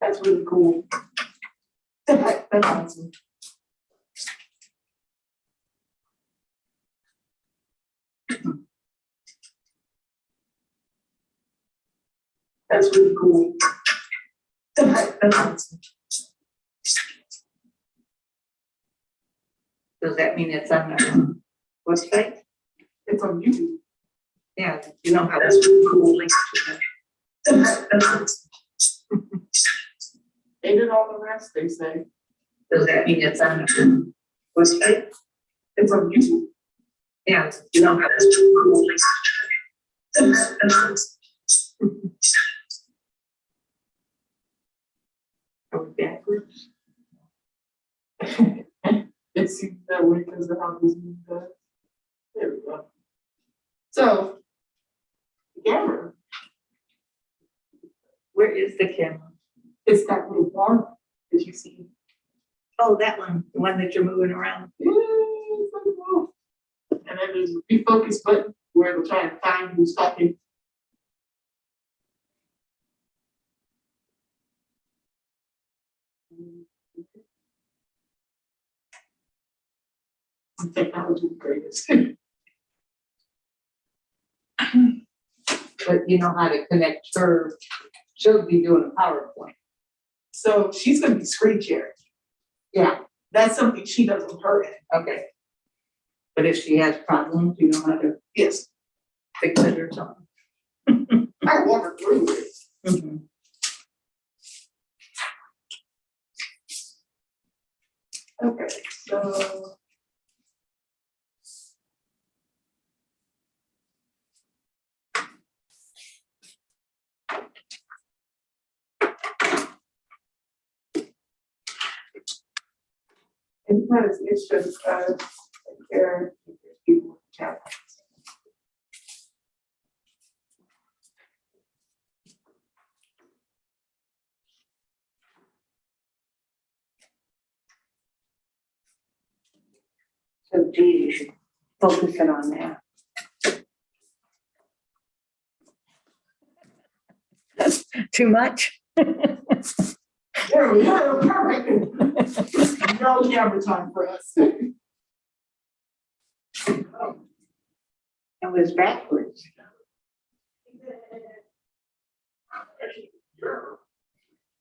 That's really cool. That's awesome. That's really cool. That's awesome. Does that mean it's on the website? It's on YouTube. Yeah, you know how That's that's really cool. linked to the. That's awesome. They did all the rest, they say. Does that mean it's on the website? It's on YouTube. Yeah, you know how that's really cool. That's awesome. Are we backwards? It seems that way because of how this movie does. There we go. So, the camera, Where is the camera? it's that little bar that you see. Oh, that one, the one that you're moving around. Yeah, it's like, whoa. And then there's a refocus button where it'll try and find who's talking. Technology is the greatest. But you know how to connect her. She'll be doing a PowerPoint. So she's gonna be screen sharing. Yeah, That's something she does on her end. okay. But if she has problems, you know how to Yes, fix it or something. I walk her through it. Mhm. Okay, so. And because it's just there, people chat. So gee, you should focus in on that. That's too much? There we go, perfect. No camera time for us. It was backwards.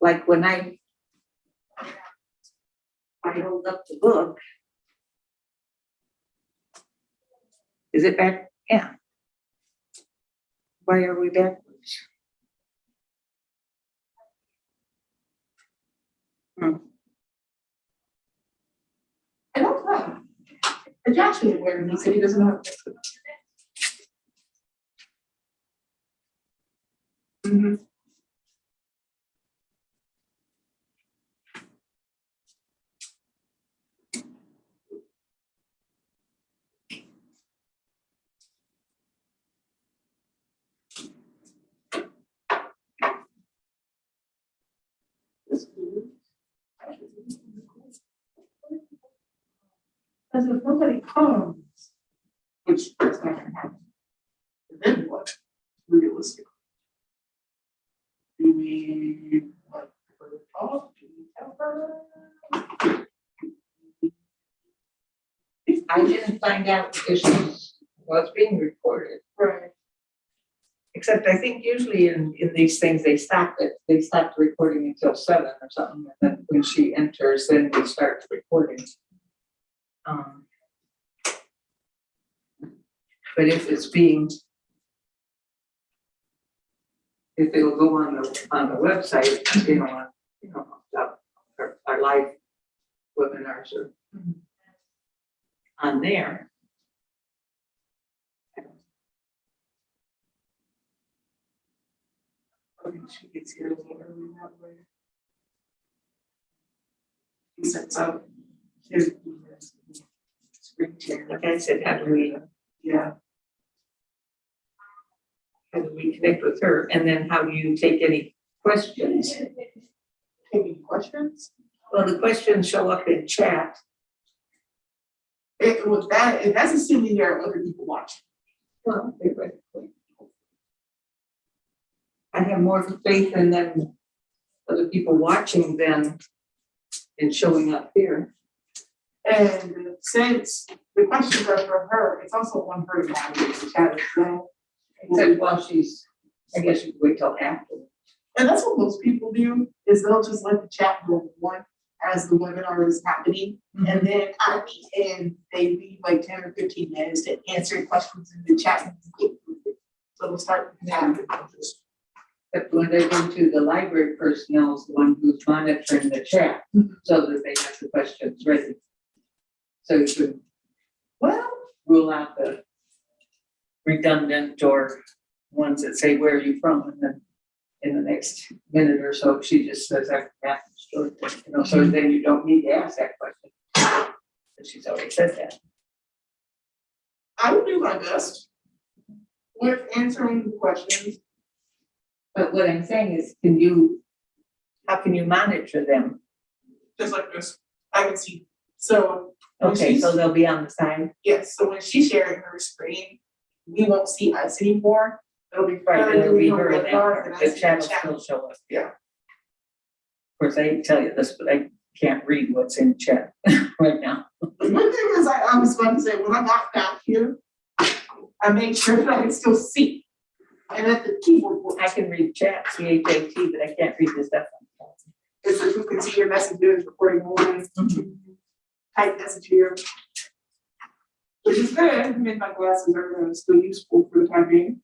Like when I hold up the book. Is it back? Yeah. Why are we backwards? I don't know. Josh is aware and he said he doesn't know. Mm-hmm. Because if nobody comes, which is not gonna happen, then what? Realistically. Do we want her to talk? Do we tell her? I didn't find out because she was being recorded. Right. Except I think usually in these things, they stop it. They stop the recording until 7 or something. And then when she enters, then we start the recording. But if it's being, if it'll go on the website, our live webinars are on there. I think she gets here a little early that way. He sets up his screen share. Like I said, how do we connect with her? And then how do you take any questions? Any questions? Well, the questions show up in chat. With that, and that's assuming there are other people watching. Well, theoretically. I have more faith in them for the people watching then it's showing up here. And since the questions are for her, it's also on her to navigate the chat as well. Except while she's, I guess you could wait till after. And that's what most people do, is they'll just let the chat go on as the webinar is happening. And then at the end, they leave like 10 or 15 minutes to answer questions in the chat. So we'll start with that. Except when they go to the library personnel is the one who's monitoring the chat, so that they have the questions ready. So you could Well, rule out the redundant or ones that say, where are you from? And then in the next minute or so, she just says, I'm from Georgia, you know, so then you don't need to ask that question. But she's already said that. I will do my best with answering the questions. But what I'm saying is, how can you monitor them? Just like this, I can see. So when Okay, she's- so they'll be on the side. yes, so when she's sharing her screen, we won't see us anymore. It'll be Right, her it'll be doing her her in that webinar, part. and I The see chat the will chat. still show up. Yeah. Of course, I didn't tell you this, but I can't read what's in chat right now. The good thing is, I was going to say, when I got back here, I made sure that I could still see. And that the keyboard works. I can read chat, CHAT, but I can't read the stuff on chat. It's like you can see your messages, recording one, type message here. Which is good, I mean, my glasses are still useful for the time being.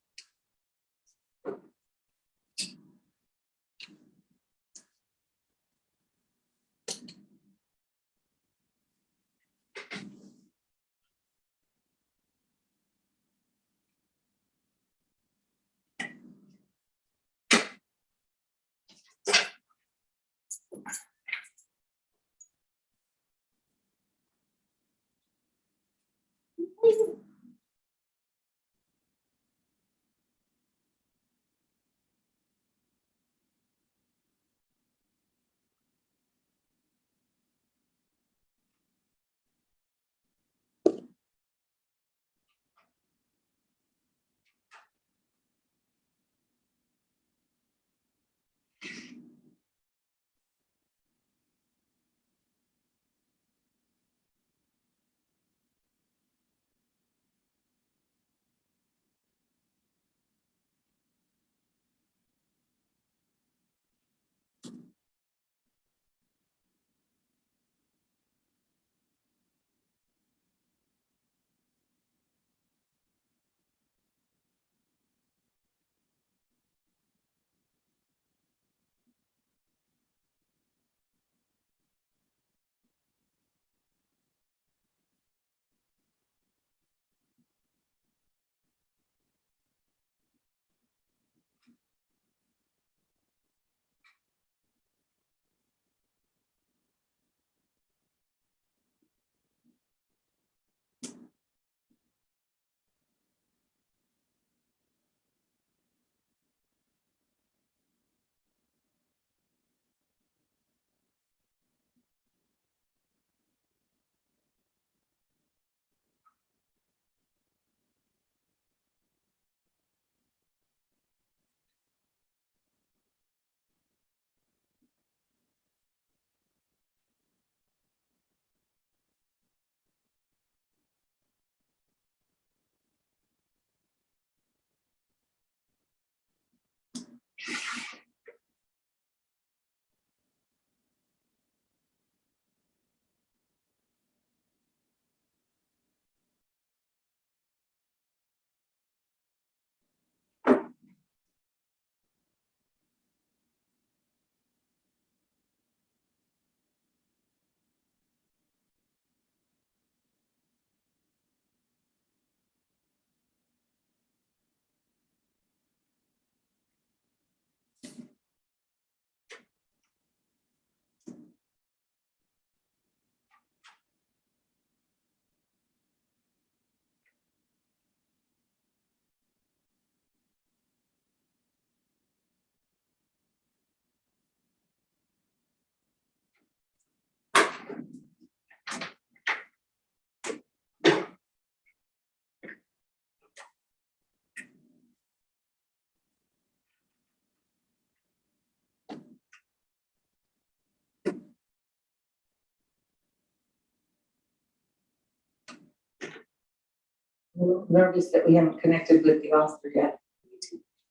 a little nervous that we haven't connected with the author yet.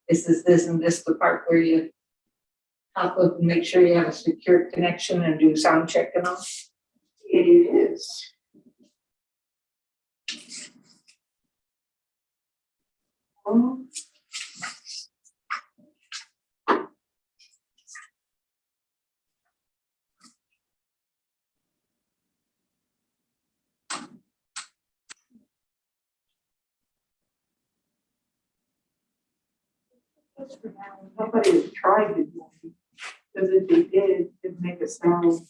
Isn't this the part where you hop up and make sure you have a secure connection and do sound check and all? It is. Um, Just for now, nobody has tried it yet, because if they did, it'd make a sound.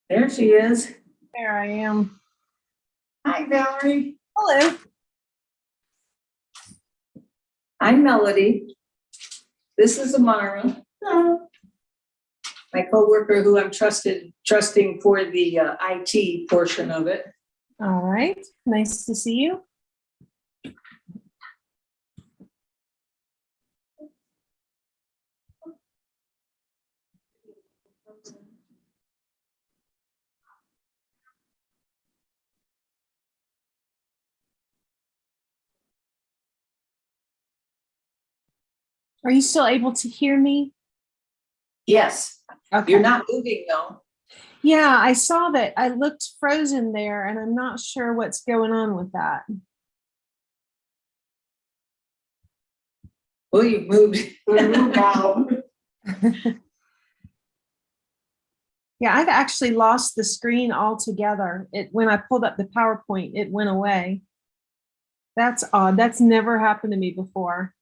There she is. There I am. Hi, Valerie. Hello. I'm Melody. This is Amara. So, My coworker who I'm trusting for the IT portion of it. All right. Nice to see you. Are you still able to hear me? Yes, Okay. you're not moving though. Yeah, I saw that. I looked frozen there, and I'm not sure what's going on with that. Well, you moved. now, Yeah, I've actually lost the screen altogether. When I pulled up the PowerPoint, it went away. That's odd. That's never happened to me before.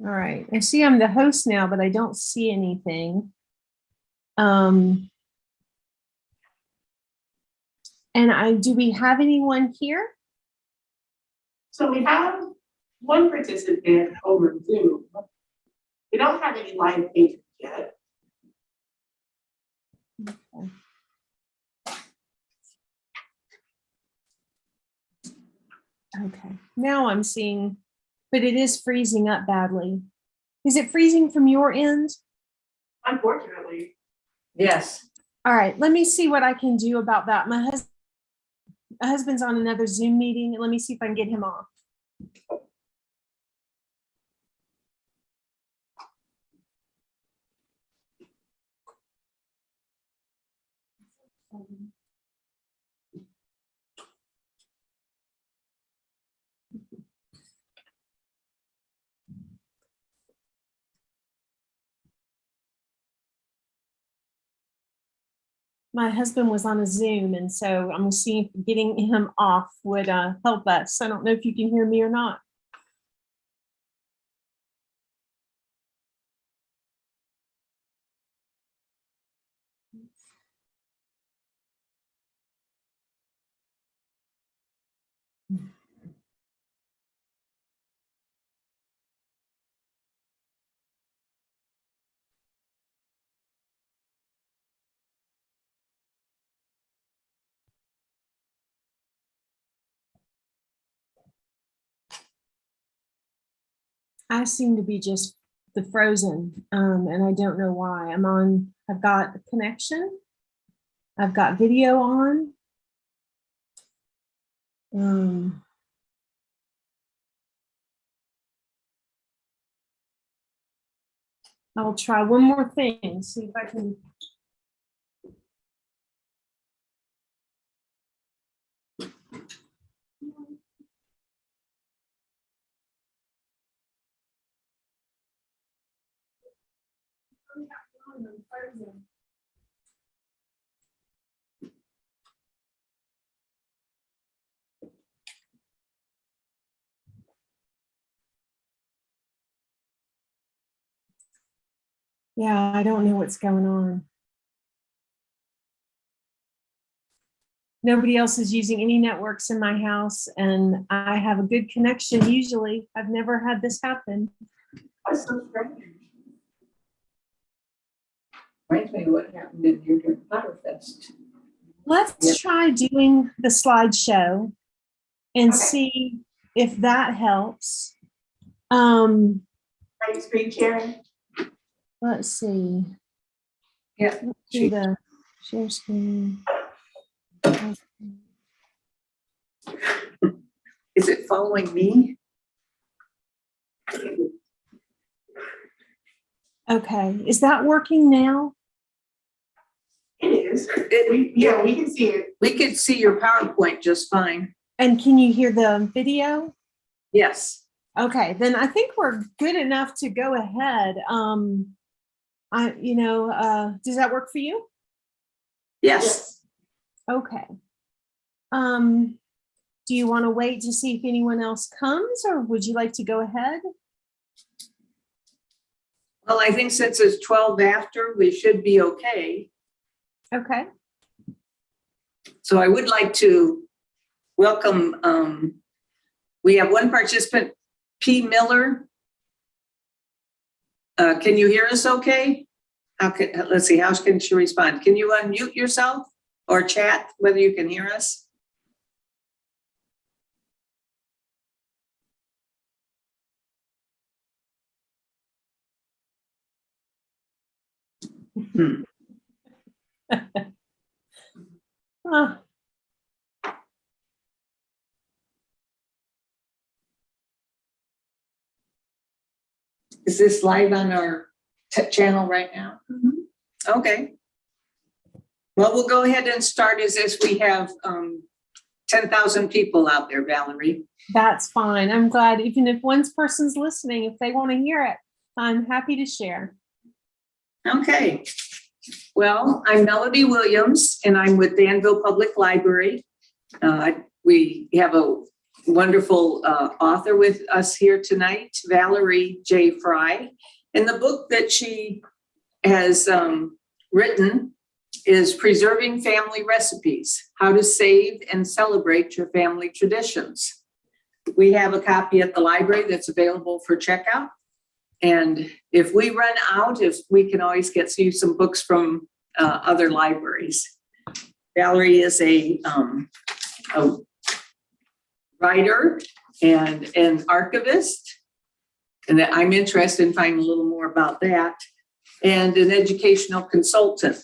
All right. I see I'm the host now, but I don't see anything. And do we have anyone here? so we have one participant over Zoom. We don't have any live pages yet. Okay. Now I'm seeing, but it is freezing up badly. Is it freezing from your end? Unfortunately, Yes. All right. Let me see what I can do about that. My husband's on another Zoom meeting, and let me see if I can get him off. My husband was on a Zoom, and so I'm seeing if getting him off would help us. I don't know if you can hear me or not. I seem to be just the frozen, and I don't know why. I've got a connection. I've got video on. I'll try one more thing, see if I can. Yeah, I don't know what's going on. Nobody else is using any networks in my house, and I have a good connection usually. I've never had this happen. that's so strange. Reminds me of what happened in your Potterfest. Let's Yep. try doing the slideshow and Okay. see if that helps. Are you screen sharing? Let's see. Yeah. Let's do the share screen. Is it following me? Okay, is that working now? It is. Yeah, we can see it. We could see your PowerPoint just fine. And can you hear the video? Yes. Okay, then I think we're good enough to go ahead. Does that work for you? Yes. Okay. Do you want to wait to see if anyone else comes, or would you like to go ahead? Well, I think since it's 12 after, we should be okay. Okay. So I would like to welcome, we have one participant, P. Miller. Can you hear us okay? Let's see, how can she respond? Can you unmute yourself or chat whether you can hear us? Oh, Is this live on our channel right now? Okay. Well, we'll go ahead and start as if we have 10,000 people out there, Valerie. that's fine. I'm glad, even if one person's listening, if they want to hear it, I'm happy to share. Okay. Well, I'm Melody Williams, and I'm with Danville Public Library. We have a wonderful author with us here tonight, Valerie J. Frey. And the book that she has written is Preserving Family Recipes, How to Save and Celebrate Your Family Traditions. We have a copy at the library that's available for checkout. And if we run out, if we can always get you some books from other libraries. Valerie is a writer and an archivist, and I'm interested in finding a little more about that, and an educational consultant.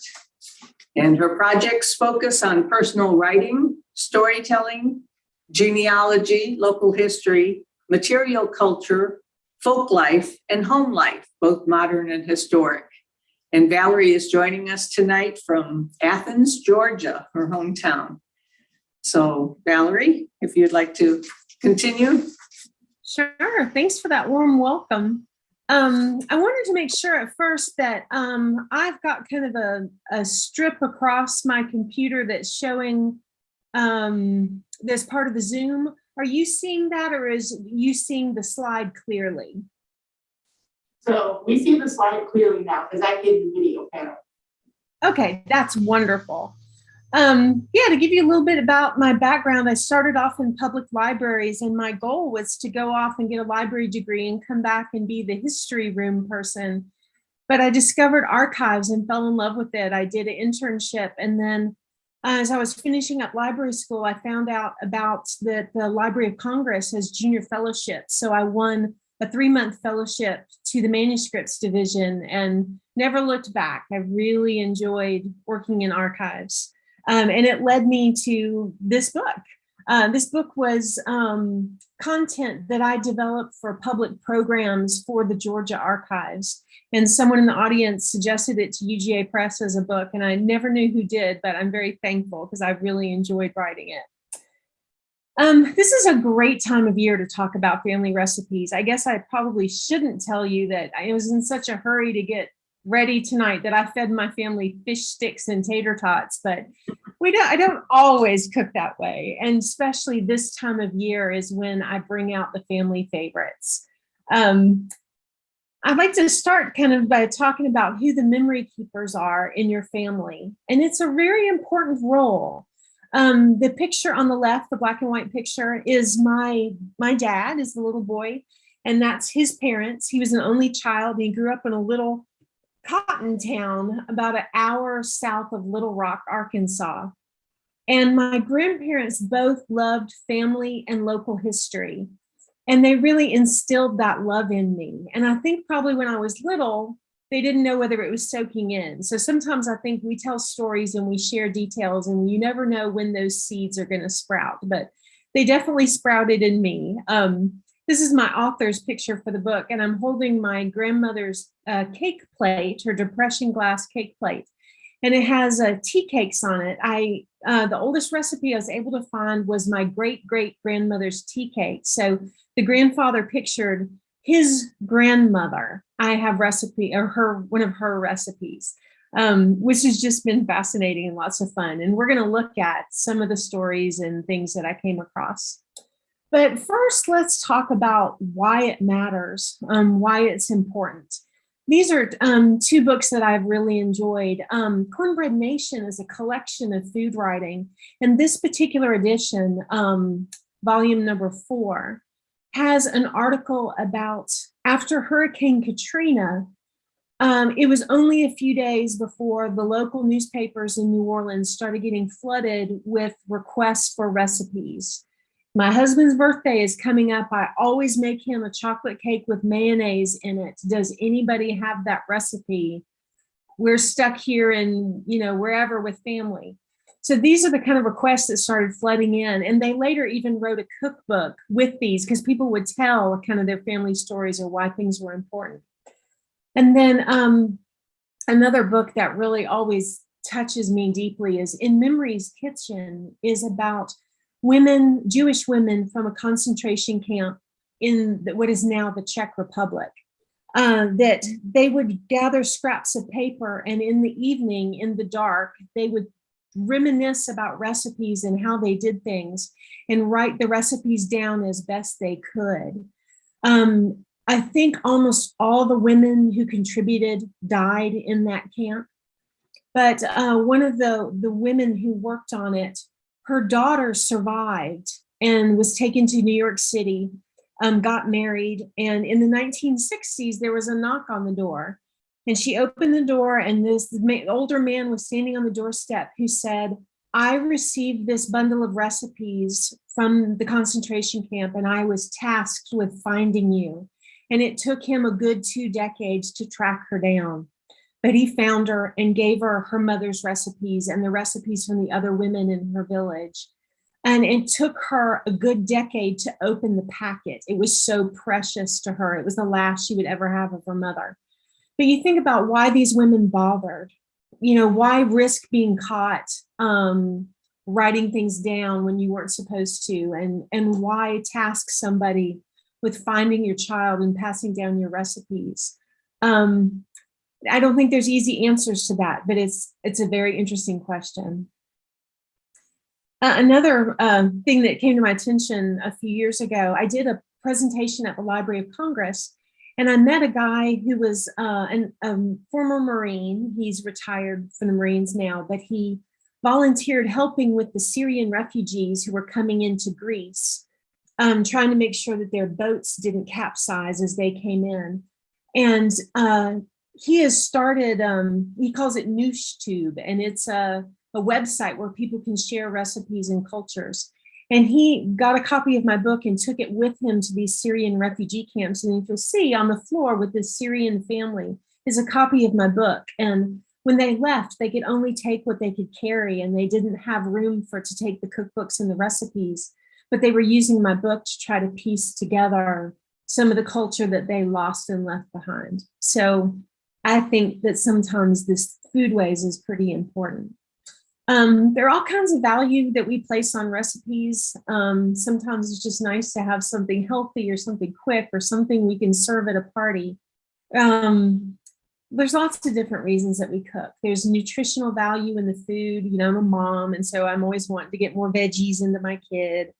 And her projects focus on personal writing, storytelling, genealogy, local history, material culture, folk life, and home life, both modern and historic. And Valerie is joining us tonight from Athens, Georgia, her hometown. So Valerie, if you'd like to continue. Sure. Thanks for that warm welcome. I wanted to make sure at first that I've got kind of a strip across my computer that's showing this part of the Zoom. Are you seeing that, or is you seeing the slide clearly? So we see the slide clearly now because I did the video panel. Okay, that's wonderful. Yeah, to give you a little bit about my background, I started off in public libraries, and my goal was to go off and get a library degree and come back and be the history room person. But I discovered archives and fell in love with it. I did an internship, and then as I was finishing up library school, I found out about that the Library of Congress has junior fellowships. So I won a 3-month fellowship to the manuscripts division and never looked back. I really enjoyed working in archives. And it led me to this book. This book was content that I developed for public programs for the Georgia Archives. And someone in the audience suggested it to UGA Press as a book, and I never knew who did, but I'm very thankful because I really enjoyed writing it. This is a great time of year to talk about family recipes. I guess I probably shouldn't tell you that I was in such a hurry to get ready tonight that I fed my family fish sticks and tater tots, but I don't always cook that way. And especially this time of year is when I bring out the family favorites. I'd like to start kind of by talking about who the memory keepers are in your family. And it's a very important role. The picture on the left, the black and white picture, is my dad is the little boy, and that's his parents. He was an only child. He grew up in a little cotton town about an hour south of Little Rock, Arkansas. And my grandparents both loved family and local history. And they really instilled that love in me. And I think probably when I was little, they didn't know whether it was soaking in. So sometimes I think we tell stories and we share details, and you never know when those seeds are going to sprout, but they definitely sprouted in me. This is my author's picture for the book, and I'm holding my grandmother's cake plate, her depression glass cake plate, and it has tea cakes on it. The oldest recipe I was able to find was my great-great-grandmother's tea cake. So the grandfather pictured his grandmother. I have one of her recipes. which has just been fascinating and lots of fun. And we're going to look at some of the stories and things that I came across. But first, let's talk about why it matters, why it's important. These are two books that I've really enjoyed. Cornbread Nation is a collection of food writing, and this particular edition, volume number 4, has an article about after Hurricane Katrina. It was only a few days before the local newspapers in New Orleans started getting flooded with requests for recipes. My husband's birthday is coming up. I always make him a chocolate cake with mayonnaise in it. Does anybody have that recipe? We're stuck here in, wherever with family. So these are the kind of requests that started flooding in. And they later even wrote a cookbook with these because people would tell kind of their family stories or why things were important. And then another book that really always touches me deeply is In Memory's Kitchen, is about women, Jewish women from a concentration camp in what is now the Czech Republic, that they would gather scraps of paper, and in the evening, in the dark, they would reminisce about recipes and how they did things and write the recipes down as best they could. I think almost all the women who contributed died in that camp. But one of the women who worked on it, her daughter survived and was taken to New York City, got married. And in the 1960s, there was a knock on the door. And she opened the door, and this older man was standing on the doorstep who said, I received this bundle of recipes from the concentration camp, and I was tasked with finding you. And it took him a good 2 decades to track her down. But he found her and gave her her mother's recipes and the recipes from the other women in her village. And it took her a good decade to open the packet. It was so precious to her. It was the last she would ever have of her mother. But you think about why these women bothered, why risk being caught writing things down when you weren't supposed to, and why task somebody with finding your child and passing down your recipes. I don't think there's easy answers to that, but it's a very interesting question. Another thing that came to my attention a few years ago, I did a presentation at the Library of Congress, and I met a guy who was a former Marine. He's retired from the Marines now, but he volunteered helping with the Syrian refugees who were coming into Greece, trying to make sure that their boats didn't capsize as they came in. And he has started, he calls it NooshTube, and it's a website where people can share recipes and cultures. And he got a copy of my book and took it with him to these Syrian refugee camps. And you'll see on the floor with this Syrian family is a copy of my book. And when they left, they could only take what they could carry, and they didn't have room to take the cookbooks and the recipes. But they were using my book to try to piece together some of the culture that they lost and left behind. So I think that sometimes this foodways is pretty important. There are all kinds of value that we place on recipes. Sometimes it's just nice to have something healthy or something quick or something we can serve at a party. There's lots of different reasons that we cook. There's nutritional value in the food. I'm a mom, and so I'm always wanting to get more veggies into my kid.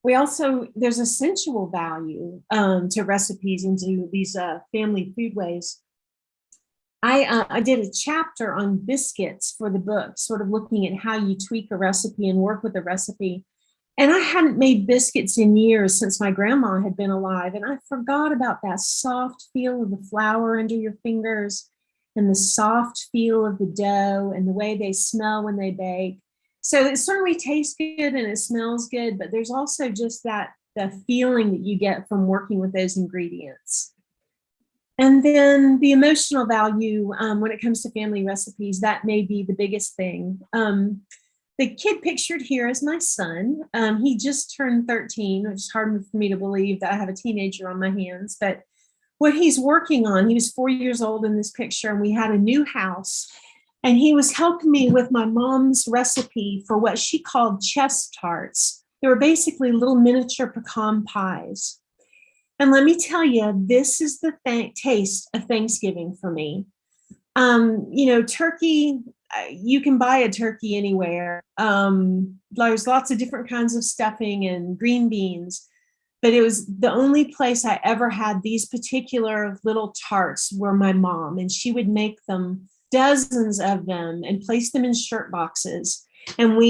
There's a sensual value to recipes and to these family foodways. I did a chapter on biscuits for the book, sort of looking at how you tweak a recipe and work with a recipe. And I hadn't made biscuits in years since my grandma had been alive. And I forgot about that soft feel of the flour under your fingers and the soft feel of the dough and the way they smell when they bake. So it certainly tastes good and it smells good, but there's also just the feeling that you get from working with those ingredients. And then the emotional value when it comes to family recipes, that may be the biggest thing. The kid pictured here is my son. He just turned 13, which is hard for me to believe that I have a teenager on my hands. But what he's working on, he was 4 years old in this picture, and we had a new house. And he was helping me with my mom's recipe for what she called chest tarts. They were basically little miniature pecan pies. And let me tell you, this is the taste of Thanksgiving for me. Turkey, you can buy a turkey anywhere. There's lots of different kinds of stuffing and green beans, but it was the only place I ever had these particular little tarts were my mom, and she would make them, dozens of them, and place them in shirt boxes. And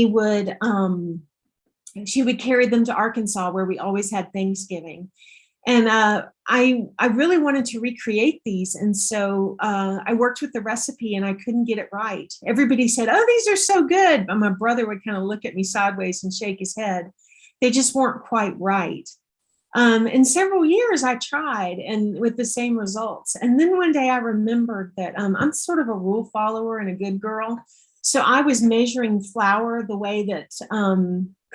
she would carry them to Arkansas, where we always had Thanksgiving. And I really wanted to recreate these. And so I worked with the recipe and I couldn't get it right. Everybody said, oh, these are so good. But my brother would kind of look at me sideways and shake his head. They just weren't quite right. In several years I tried and with the same results. And then one day I remembered that I'm sort of a rule follower and a good girl. So I was measuring flour the way that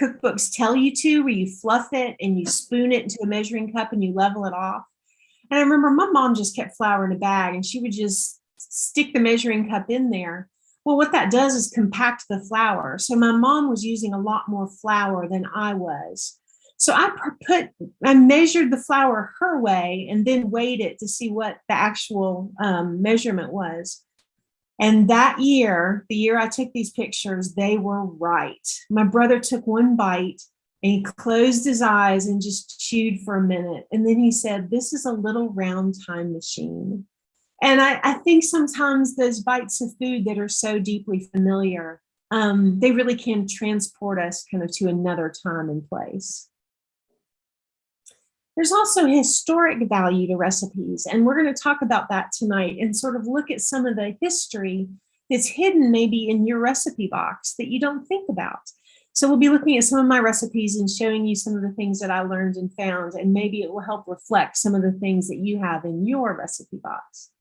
cookbooks tell you to, where you fluff it and you spoon it into a measuring cup and you level it off. And I remember my mom just kept flour in a bag and she would just stick the measuring cup in there. Well, what that does is compact the flour. So my mom was using a lot more flour than I was. So I measured the flour her way and then weighed it to see what the actual measurement was. And that year, the year I took these pictures, they were right. My brother took one bite and he closed his eyes and just chewed for a minute. And then he said, this is a little round time machine. And I think sometimes those bites of food that are so deeply familiar, they really can transport us kind of to another time and place. There's also historic value to recipes, and we're going to talk about that tonight and sort of look at some of the history that's hidden maybe in your recipe box that you don't think about. So we'll be looking at some of my recipes and showing you some of the things that I learned and found, and maybe it will help reflect some of the things that you have in your recipe box.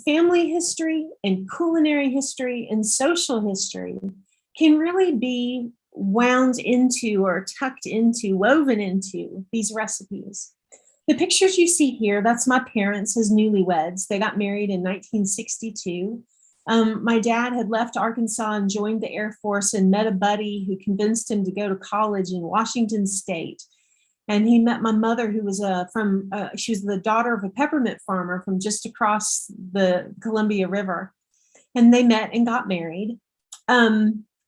Family history and culinary history and social history can really be wound into or tucked into, woven into these recipes. The pictures you see here, that's my parents as newlyweds. They got married in 1962. My dad had left Arkansas and joined the Air Force and met a buddy who convinced him to go to college in Washington State. And he met my mother, who was she was the daughter of a peppermint farmer from just across the Columbia River. And they met and got married.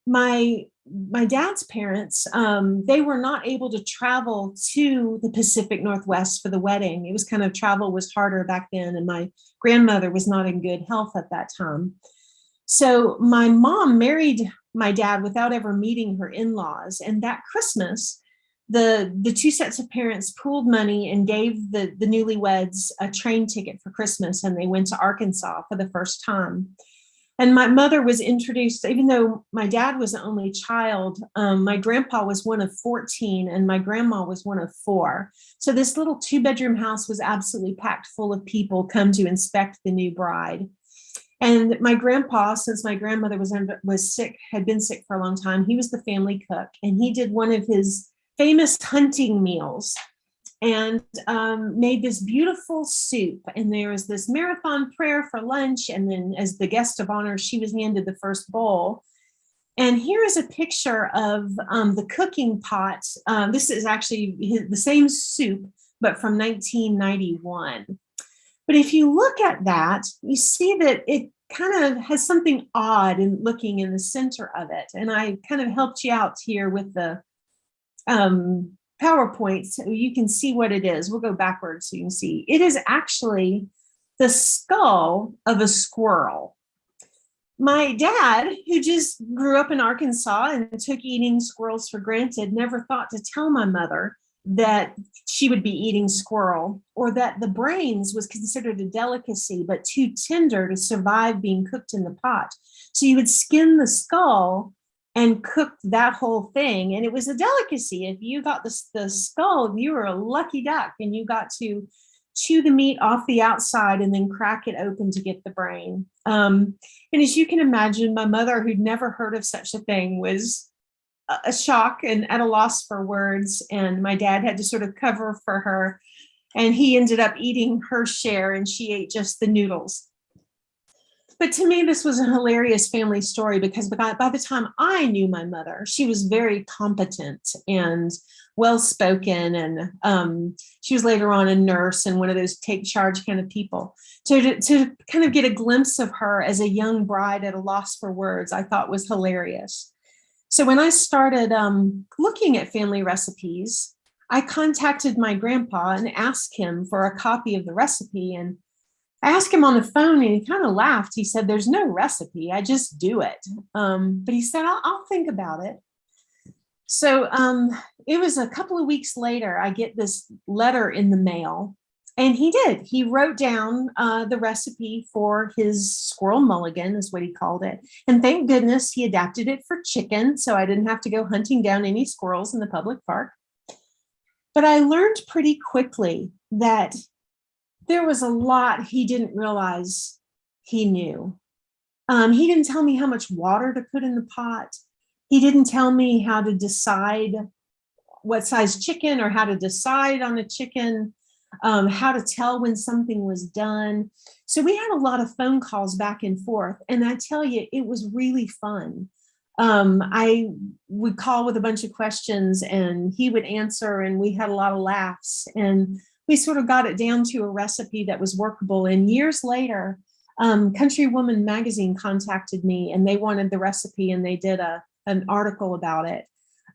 My dad's parents, they were not able to travel to the Pacific Northwest for the wedding. It was kind of, travel was harder back then, and my grandmother was not in good health at that time. So my mom married my dad without ever meeting her in-laws. And that Christmas, the two sets of parents pooled money and gave the newlyweds a train ticket for Christmas, and they went to Arkansas for the first time. And my mother was introduced, even though my dad was the only child, my grandpa was one of 14 and my grandma was one of 4. So this little 2-bedroom house was absolutely packed full of people come to inspect the new bride. And my grandpa, since my grandmother was sick, had been sick for a long time, he was the family cook, and he did one of his famous hunting meals and made this beautiful soup. And there was this marathon prayer for lunch. And then as the guest of honor, she was handed the first bowl. And here is a picture of the cooking pot. This is actually the same soup, but from 1991. But if you look at that, you see that it kind of has something odd in looking in the center of it. And I kind of helped you out here with the PowerPoint so you can see what it is. We'll go backwards so you can see. It is actually the skull of a squirrel. My dad, who just grew up in Arkansas and took eating squirrels for granted, never thought to tell my mother that she would be eating squirrel, or that the brains was considered a delicacy but too tender to survive being cooked in the pot. So you would skin the skull and cooked that whole thing. And it was a delicacy. If you got the skull, you were a lucky duck, and you got to chew the meat off the outside and then crack it open to get the brain. And as you can imagine, my mother, who'd never heard of such a thing, was a shock and at a loss for words. And my dad had to sort of cover for her. And he ended up eating her share, and she ate just the noodles. But to me, this was a hilarious family story because by the time I knew my mother, she was very competent and well-spoken. And she was later on a nurse and one of those take charge kind of people. To kind of get a glimpse of her as a young bride at a loss for words, I thought was hilarious. So when I started looking at family recipes, I contacted my grandpa and asked him for a copy of the recipe. And I asked him on the phone and he kind of laughed. He said, "There's no recipe. I just do it." But he said, I'll think about it. So it was a couple of weeks later, I get this letter in the mail. And he did. He wrote down the recipe for his squirrel mulligan, is what he called it. And thank goodness he adapted it for chicken, so I didn't have to go hunting down any squirrels in the public park. But I learned pretty quickly that there was a lot he didn't realize he knew. He didn't tell me how much water to put in the pot. He didn't tell me how to decide what size chicken or how to decide on a chicken, how to tell when something was done. So we had a lot of phone calls back and forth. And I tell you, it was really fun. I would call with a bunch of questions and he would answer, and we had a lot of laughs. And we sort of got it down to a recipe that was workable. And years later, Country Woman magazine contacted me and they wanted the recipe and they did an article about it.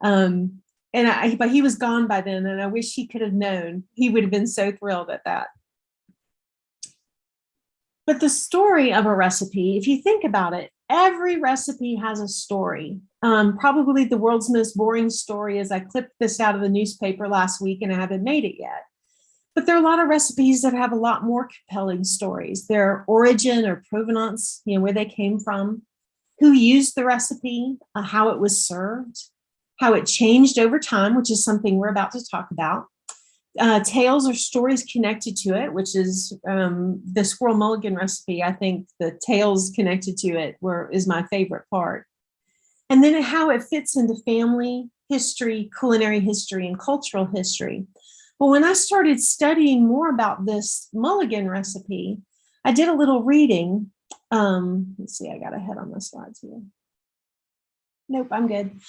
But he was gone by then, and I wish he could have known. He would have been so thrilled at that. But the story of a recipe, if you think about it, every recipe has a story. Probably the world's most boring story is I clipped this out of the newspaper last week and I haven't made it yet. But there are a lot of recipes that have a lot more compelling stories. Their origin or provenance, where they came from, who used the recipe, how it was served, how it changed over time, which is something we're about to talk about. Tales or stories connected to it, which is the squirrel mulligan recipe. I think the tales connected to it is my favorite part. And then how it fits into family history, culinary history, and cultural history. Well, when I started studying more about this mulligan recipe, I did a little reading. Let's see, I got ahead on the slides here. Nope, I'm good.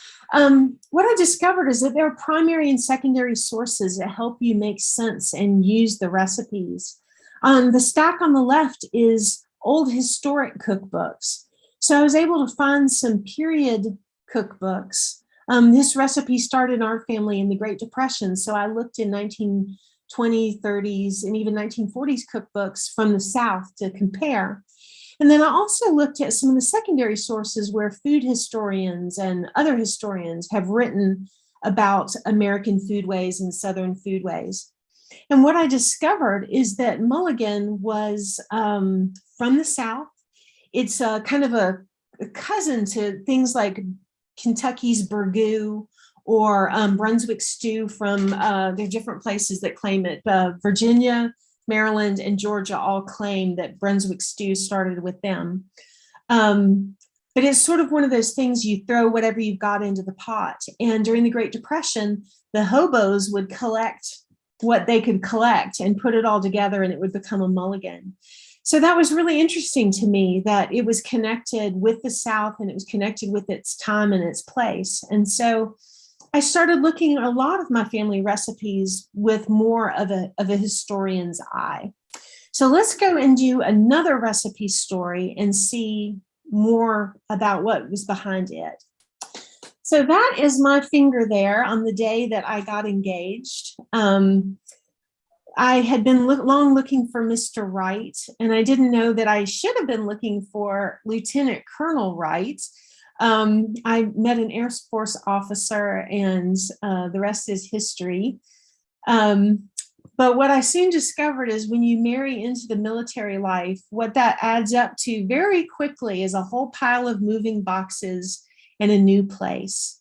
What I discovered is that there are primary and secondary sources that help you make sense and use the recipes. The stack on the left is old historic cookbooks. So I was able to find some period cookbooks. This recipe started in our family in the Great Depression. So I looked in 1920s, 30s, and even 1940s cookbooks from the South to compare. And then I also looked at some of the secondary sources where food historians and other historians have written about American foodways and Southern foodways. And what I discovered is that mulligan was from the South. It's kind of a cousin to things like Kentucky's burgoo or Brunswick stew from the different places that claim it. Virginia, Maryland, and Georgia all claim that Brunswick stew started with them. But it's sort of one of those things you throw whatever you've got into the pot. And during the Great Depression, the hobos would collect what they could collect and put it all together and it would become a mulligan. So that was really interesting to me that it was connected with the South and it was connected with its time and its place. And so I started looking at a lot of my family recipes with more of a historian's eye. So let's go and do another recipe story and see more about what was behind it. So that is my finger there on the day that I got engaged. I had been long looking for Mr. Wright, and I didn't know that I should have been looking for Lieutenant Colonel Wright. I met an Air Force officer, and the rest is history. But what I soon discovered is when you marry into the military life, what that adds up to very quickly is a whole pile of moving boxes and a new place.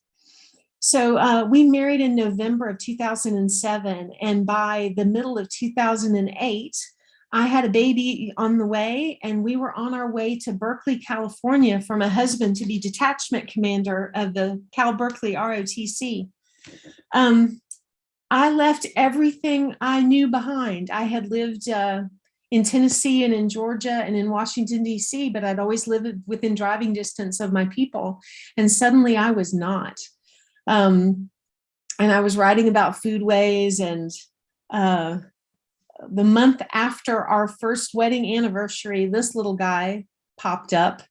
So we married in November of 2007, and by the middle of 2008, I had a baby on the way, and we were on our way to Berkeley, California for my husband to be detachment commander of the Cal Berkeley ROTC. I left everything I knew behind. I had lived in Tennessee and in Georgia and in Washington, D.C., but I'd always lived within driving distance of my people. And suddenly I was not. And I was writing about foodways, and the month after our first wedding anniversary, this little guy popped up.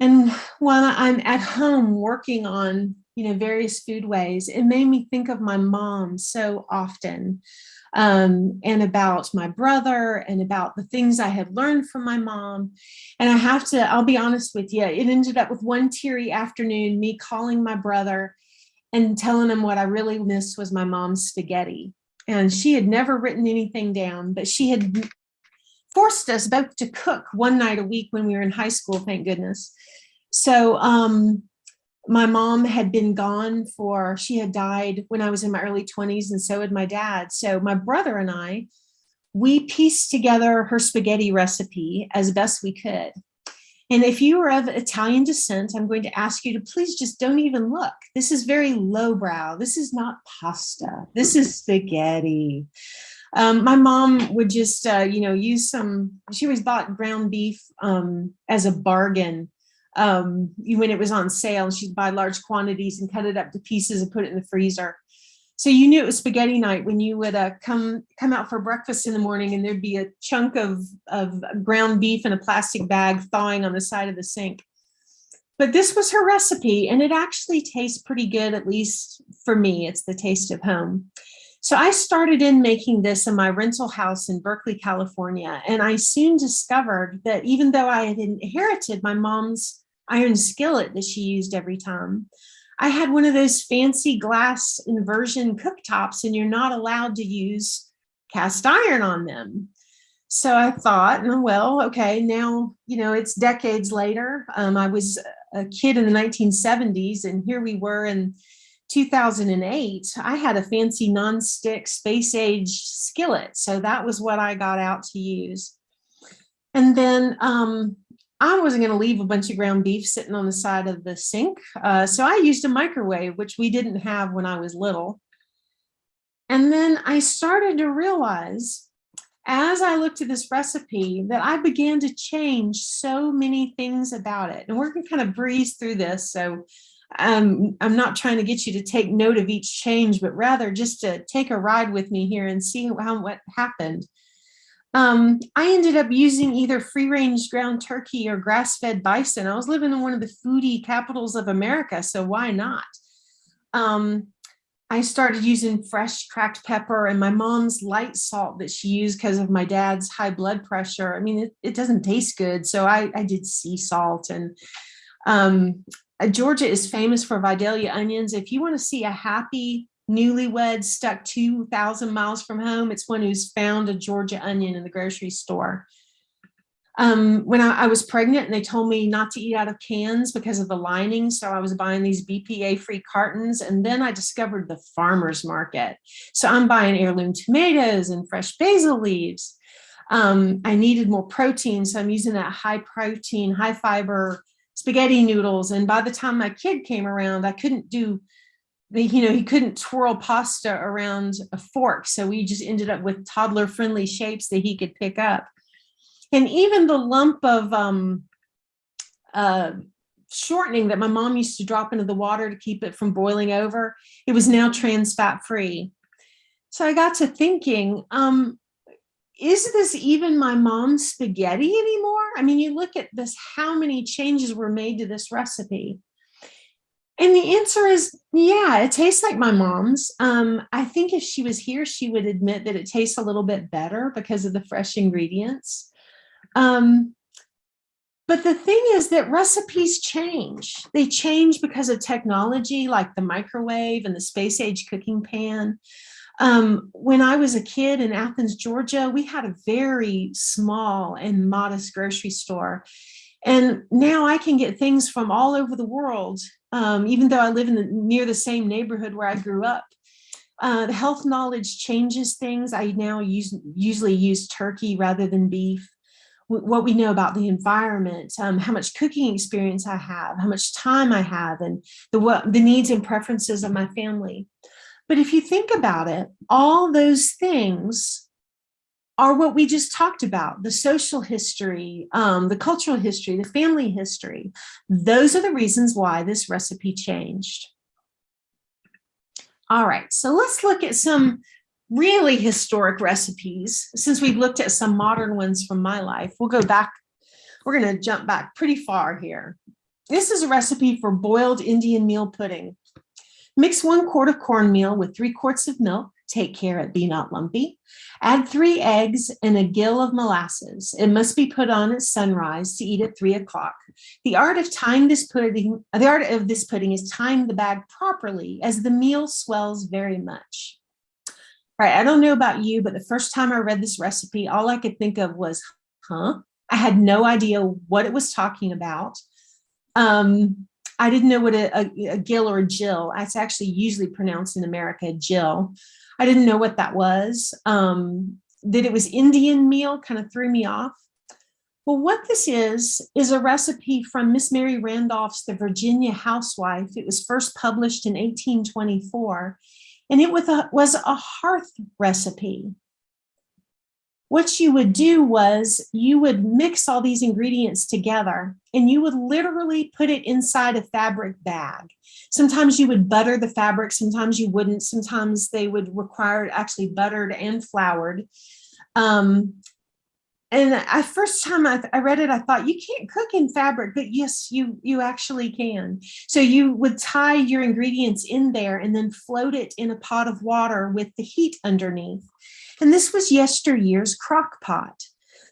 And while I'm at home working on, various foodways, it made me think of my mom so often, and about my brother and about the things I had learned from my mom. And I'll be honest with you, it ended up with one teary afternoon, me calling my brother and telling him what I really missed was my mom's spaghetti. And she had never written anything down, but she had forced us both to cook one night a week when we were in high school, thank goodness. So my mom had been gone she had died when I was in my early 20s, and so had my dad. So my brother and I, we pieced together her spaghetti recipe as best we could. And if you are of Italian descent, I'm going to ask you to please just don't even look. This is very lowbrow. This is not pasta. This is spaghetti. My mom would just, use she always bought ground beef as a bargain when it was on sale. She'd buy large quantities and cut it up to pieces and put it in the freezer. So you knew it was spaghetti night when you would come out for breakfast in the morning, and there'd be a chunk of ground beef in a plastic bag thawing on the side of the sink. But this was her recipe, and it actually tastes pretty good, at least for me. It's the taste of home. So I started in making this in my rental house in Berkeley, California, and I soon discovered that even though I had inherited my mom's iron skillet that she used every time, I had one of those fancy glass inversion cooktops, and you're not allowed to use cast iron on them. So I thought, well, okay, now, it's decades later. I was a kid in the 1970s, and here we were in 2008. I had a fancy nonstick space age skillet. So that was what I got out to use. And then I wasn't going to leave a bunch of ground beef sitting on the side of the sink. So I used a microwave, which we didn't have when I was little. And then I started to realize, as I looked at this recipe, that I began to change so many things about it. And we're going to kind of breeze through this. So I'm not trying to get you to take note of each change, but rather just to take a ride with me here and see what happened. I ended up using either free-range ground turkey or grass-fed bison. I was living in one of the foodie capitals of America, so why not? I started using fresh cracked pepper and my mom's light salt that she used because of my dad's high blood pressure. I mean, it doesn't taste good, so I did sea salt. And Georgia is famous for Vidalia onions. If you want to see a happy newlywed stuck 2,000 miles from home, it's one who's found a Georgia onion in the grocery store. When I was pregnant, and they told me not to eat out of cans because of the lining, so I was buying these BPA-free cartons, and then I discovered the farmer's market. So I'm buying heirloom tomatoes and fresh basil leaves. I needed more protein, so I'm using that high protein, high fiber spaghetti noodles. And by the time my kid came around, I couldn't do he couldn't twirl pasta around a fork. So we just ended up with toddler friendly shapes that he could pick up. And even the lump of shortening that my mom used to drop into the water to keep it from boiling over, it was now trans fat free. So I got to thinking, is this even my mom's spaghetti anymore? I mean, you look at this, how many changes were made to this recipe? And the answer is, yeah, it tastes like my mom's. I think if she was here, she would admit that it tastes a little bit better because of the fresh ingredients. But the thing is that recipes change. They change because of technology, like the microwave and the space age cooking pan. When I was a kid in Athens, Georgia, we had a very small and modest grocery store. And now I can get things from all over the world, even though I live near the same neighborhood where I grew up. The health knowledge changes things. I now usually use turkey rather than beef. What we know about the environment, how much cooking experience I have, how much time I have, and the needs and preferences of my family. But if you think about it, all those things are what we just talked about, the social history, the cultural history, the family history. Those are the reasons why this recipe changed. All right, so let's look at some really historic recipes. Since we've looked at some modern ones from my life, we'll go back. We're going to jump back pretty far here. This is a recipe for boiled Indian meal pudding. Mix 1 quart of cornmeal with 3 quarts of milk. Take care it be not lumpy. Add 3 eggs and a gill of molasses. It must be put on at sunrise to eat at 3 o'clock. The art of this pudding is tying the bag properly as the meal swells very much. All right, I don't know about you, but the first time I read this recipe, all I could think of was, I had no idea what it was talking about. I didn't know what a gill or a jill. It's actually usually pronounced in America, jill. I didn't know what that was. That it was Indian meal kind of threw me off. Well, what this is a recipe from Miss Mary Randolph's The Virginia Housewife. It was first published in 1824, and it was a hearth recipe. What you would do was you would mix all these ingredients together and you would literally put it inside a fabric bag. Sometimes you would butter the fabric, sometimes you wouldn't. Sometimes they would require it actually buttered and floured. And the first time I read it, I thought, you can't cook in fabric, but yes, you actually can. So you would tie your ingredients in there and then float it in a pot of water with the heat underneath. And this was yesteryear's crock pot.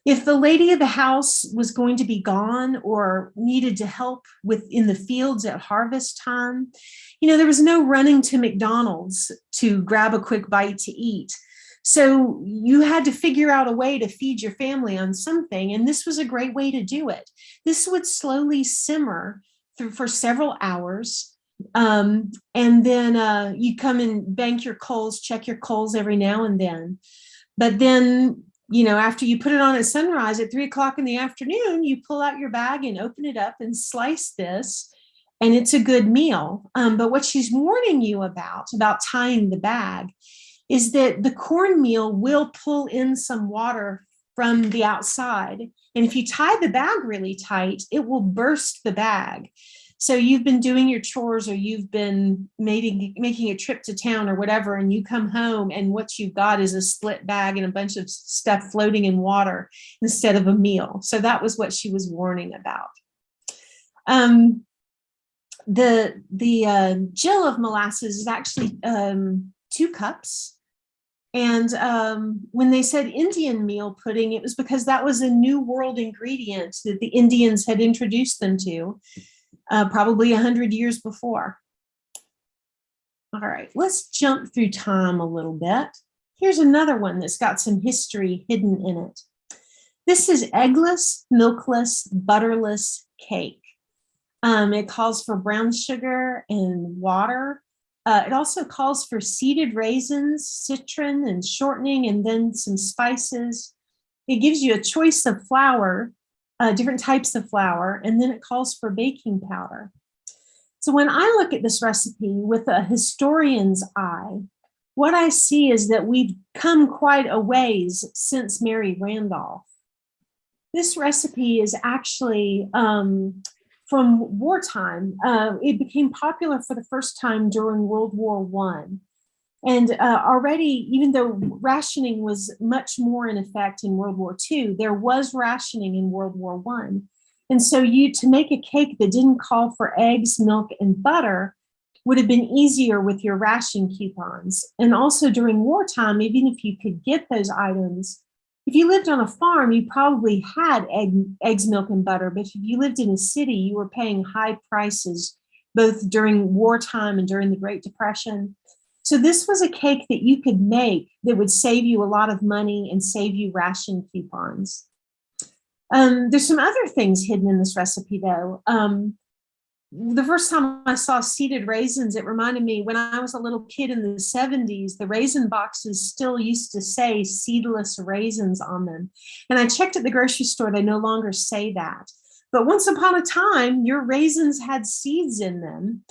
If the lady of the house was going to be gone or needed to help in the fields at harvest time, there was no running to McDonald's to grab a quick bite to eat. So you had to figure out a way to feed your family on something, and this was a great way to do it. This would slowly simmer for several hours. And then you come and bank your coals, check your coals every now and then. But then, after you put it on at sunrise at 3 o'clock in the afternoon, you pull out your bag and open it up and slice this, and it's a good meal. But what she's warning you about tying the bag is that the cornmeal will pull in some water from the outside. And if you tie the bag really tight, it will burst the bag. So you've been doing your chores or you've been making a trip to town or whatever, and you come home and what you've got is a split bag and a bunch of stuff floating in water instead of a meal. So that was what she was warning about. The gill of molasses is actually 2 cups. And when they said Indian meal pudding, it was because that was a New World ingredient that the Indians had introduced them to. Probably 100 years before. All right, let's jump through time a little bit. Here's another one that's got some history hidden in it. This is eggless, milkless, butterless cake. It calls for brown sugar and water. It also calls for seeded raisins, citron, and shortening, and then some spices. It gives you a choice of flour, different types of flour, and then it calls for baking powder. So when I look at this recipe with a historian's eye, what I see is that we've come quite a ways since Mary Randolph. This recipe is actually from wartime. It became popular for the first time during World War I. And already, even though rationing was much more in effect in World War II, there was rationing in World War I. And so to make a cake that didn't call for eggs, milk, and butter would have been easier with your ration coupons. And also during wartime, even if you could get those items, if you lived on a farm, you probably had eggs, milk, and butter. But if you lived in a city, you were paying high prices, both during wartime and during the Great Depression. So this was a cake that you could make that would save you a lot of money and save you ration coupons. There's some other things hidden in this recipe, though. The first time I saw seeded raisins, it reminded me when I was a little kid in the 70s, the raisin boxes still used to say seedless raisins on them. And I checked at the grocery store, they no longer say that. But once upon a time, your raisins had seeds in them.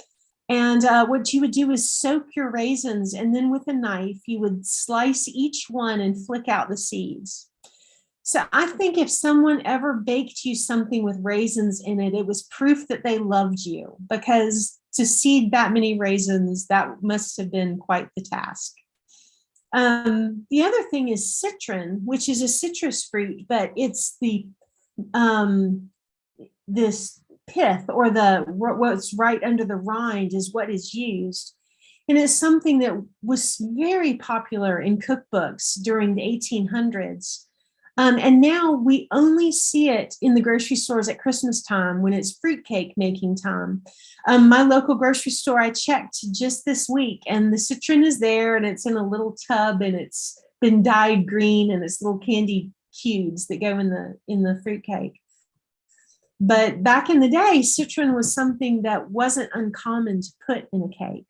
And what you would do is soak your raisins, and then with a knife, you would slice each one and flick out the seeds. So I think if someone ever baked you something with raisins in it, it was proof that they loved you, because to seed that many raisins, that must have been quite the task. The other thing is citron, which is a citrus fruit, but it's the this pith, or the what's right under the rind, is what is used. And it's something that was very popular in cookbooks during the 1800s. And now we only see it in the grocery stores at Christmas time when it's fruitcake making time. My local grocery store, I checked just this week, and the citron is there, and it's in a little tub, and it's been dyed green, and it's little candy cubes that go in the fruitcake. But back in the day, citron was something that wasn't uncommon to put in a cake.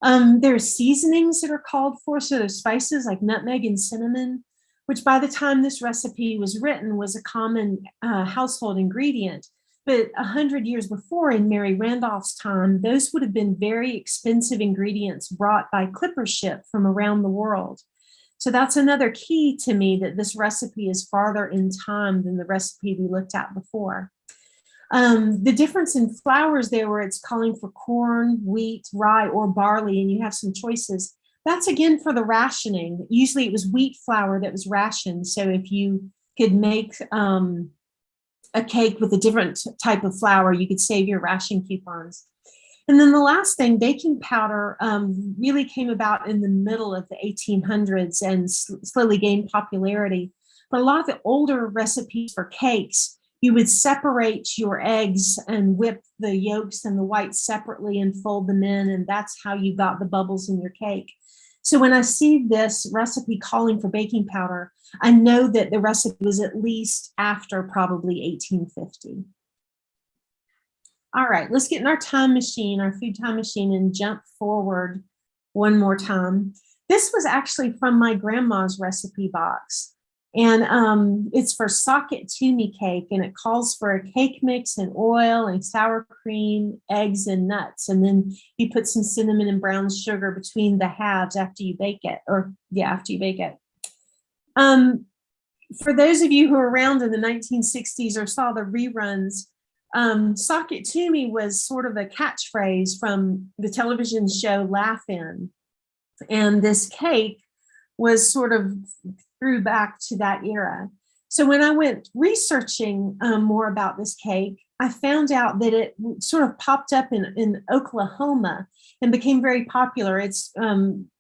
There's seasonings that are called for, so there's spices like nutmeg and cinnamon, which by the time this recipe was written was a common household ingredient. But 100 years before, in Mary Randolph's time, those would have been very expensive ingredients brought by clipper ship from around the world. So that's another key to me, that this recipe is farther in time than the recipe we looked at before. The difference in flours there, where it's calling for corn, wheat, rye, or barley, and you have some choices. That's again for the rationing. Usually it was wheat flour that was rationed. So if you could make a cake with a different type of flour, you could save your ration coupons. And then the last thing, baking powder really came about in the middle of the 1800s and slowly gained popularity. But a lot of the older recipes for cakes, you would separate your eggs and whip the yolks and the whites separately and fold them in, and that's how you got the bubbles in your cake. So when I see this recipe calling for baking powder, I know that the recipe was at least after probably 1850. All right, let's get in our time machine, our food time machine, and jump forward one more time. This was actually from my grandma's recipe box. And it's for socket toomey cake, and it calls for a cake mix and oil and sour cream, eggs, and nuts. And then you put some cinnamon and brown sugar between the halves after you bake it, after you bake it. For those of you who were around in the 1960s or saw the reruns, socket toomey was sort of a catchphrase from the television show Laugh-In. And this cake was sort of threw back to that era. So when I went researching more about this cake, I found out that it sort of popped up in Oklahoma and became very popular. It's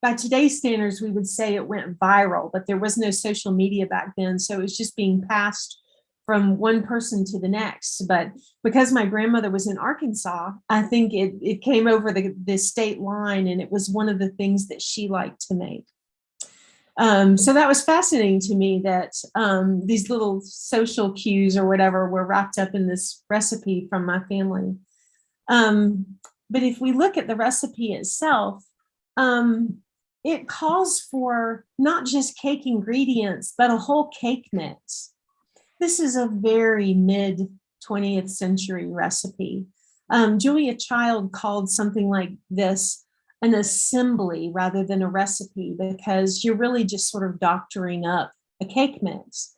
by today's standards, we would say it went viral, but there was no social media back then. So it was just being passed from one person to the next. But because my grandmother was in Arkansas, I think it came over the state line, and it was one of the things that she liked to make. So that was fascinating to me, that these little social cues or whatever were wrapped up in this recipe from my family. But if we look at the recipe itself, it calls for not just cake ingredients, but a whole cake mix. This is a very mid-20th century recipe. Julia Child called something like this an assembly rather than a recipe, because you're really just sort of doctoring up a cake mix.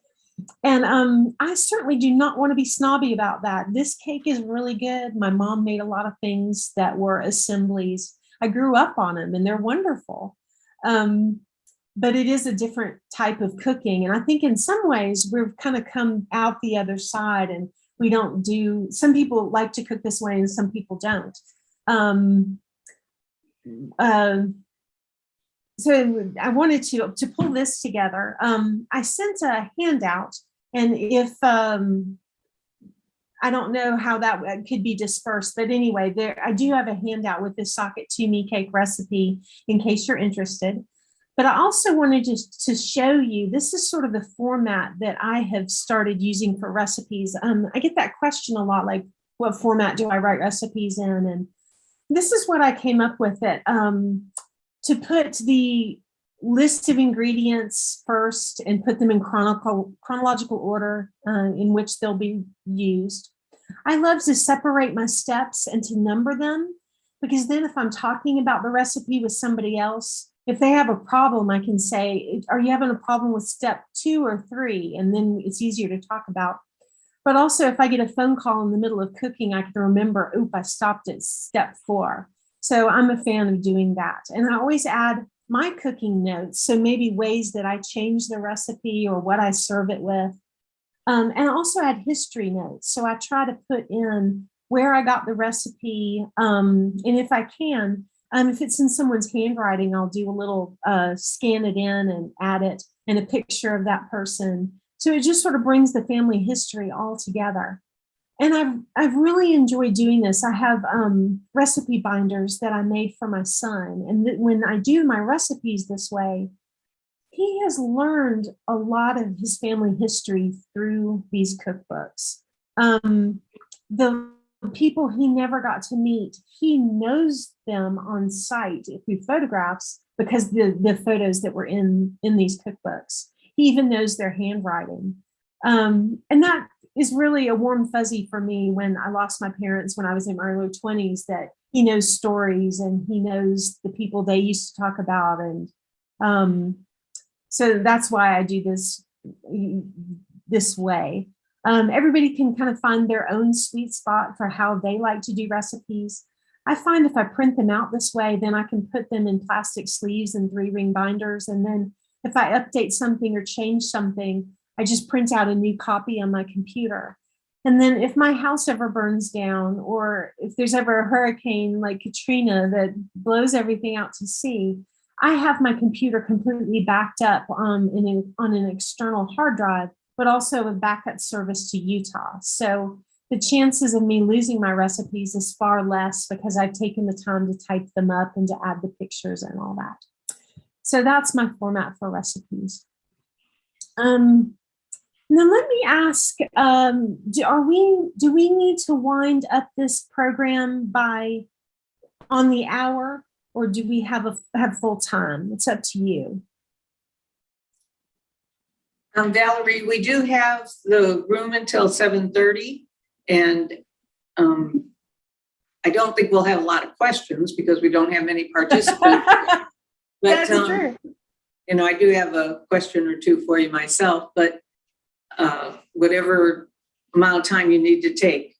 And I certainly do not want to be snobby about that. This cake is really good. My mom made a lot of things that were assemblies. I grew up on them, and they're wonderful. But it is a different type of cooking. And I think in some ways we've kind of come out the other side, and we don't do, some people like to cook this way and some people don't. So I wanted to pull this together. I sent a handout, and if I don't know how that could be dispersed, but anyway, I do have a handout with this socket toomey cake recipe in case you're interested. But I also wanted to show you, this is sort of the format that I have started using for recipes. I get that question a lot, like, what format do I write recipes in? And this is what I came up with, it to put the list of ingredients first and put them in chronological order in which they'll be used. I love to separate my steps and to number them, because then if I'm talking about the recipe with somebody else, if they have a problem, I can say, are you having a problem with step 2 or 3? And then it's easier to talk about. But also, if I get a phone call in the middle of cooking, I can remember, oop, I stopped at step 4. So I'm a fan of doing that. And I always add my cooking notes. So maybe ways that I change the recipe or what I serve it with. And I also add history notes. So I try to put in where I got the recipe. And if I can, if it's in someone's handwriting, I'll do a little scan it in and add it and a picture of that person. So it just sort of brings the family history all together. And I've really enjoyed doing this. I have recipe binders that I made for my son. And when I do my recipes this way, he has learned a lot of his family history through these cookbooks. The people he never got to meet, he knows them on sight through photographs because the photos that were in these cookbooks. He even knows their handwriting. And that is really a warm fuzzy for me when I lost my parents when I was in my early 20s, that he knows stories and he knows the people they used to talk about. And so that's why I do this way. Everybody can kind of find their own sweet spot for how they like to do recipes. I find if I print them out this way, then I can put them in plastic sleeves and 3-ring binders. And then if I update something or change something, I just print out a new copy on my computer. And then if my house ever burns down, or if there's ever a hurricane like Katrina that blows everything out to sea, I have my computer completely backed up on an external hard drive, but also a backup service to Utah. So the chances of me losing my recipes is far less because I've taken the time to type them up and to add the pictures and all that. So that's my format for recipes. Now let me ask, do we need to wind up this program on the hour, or do we have full time? It's up to you. Valerie, we do have the room until 7:30, and I don't think we'll have a lot of questions because we don't have many participants. But That's true. I do have a question or two for you myself, but whatever amount of time you need to take.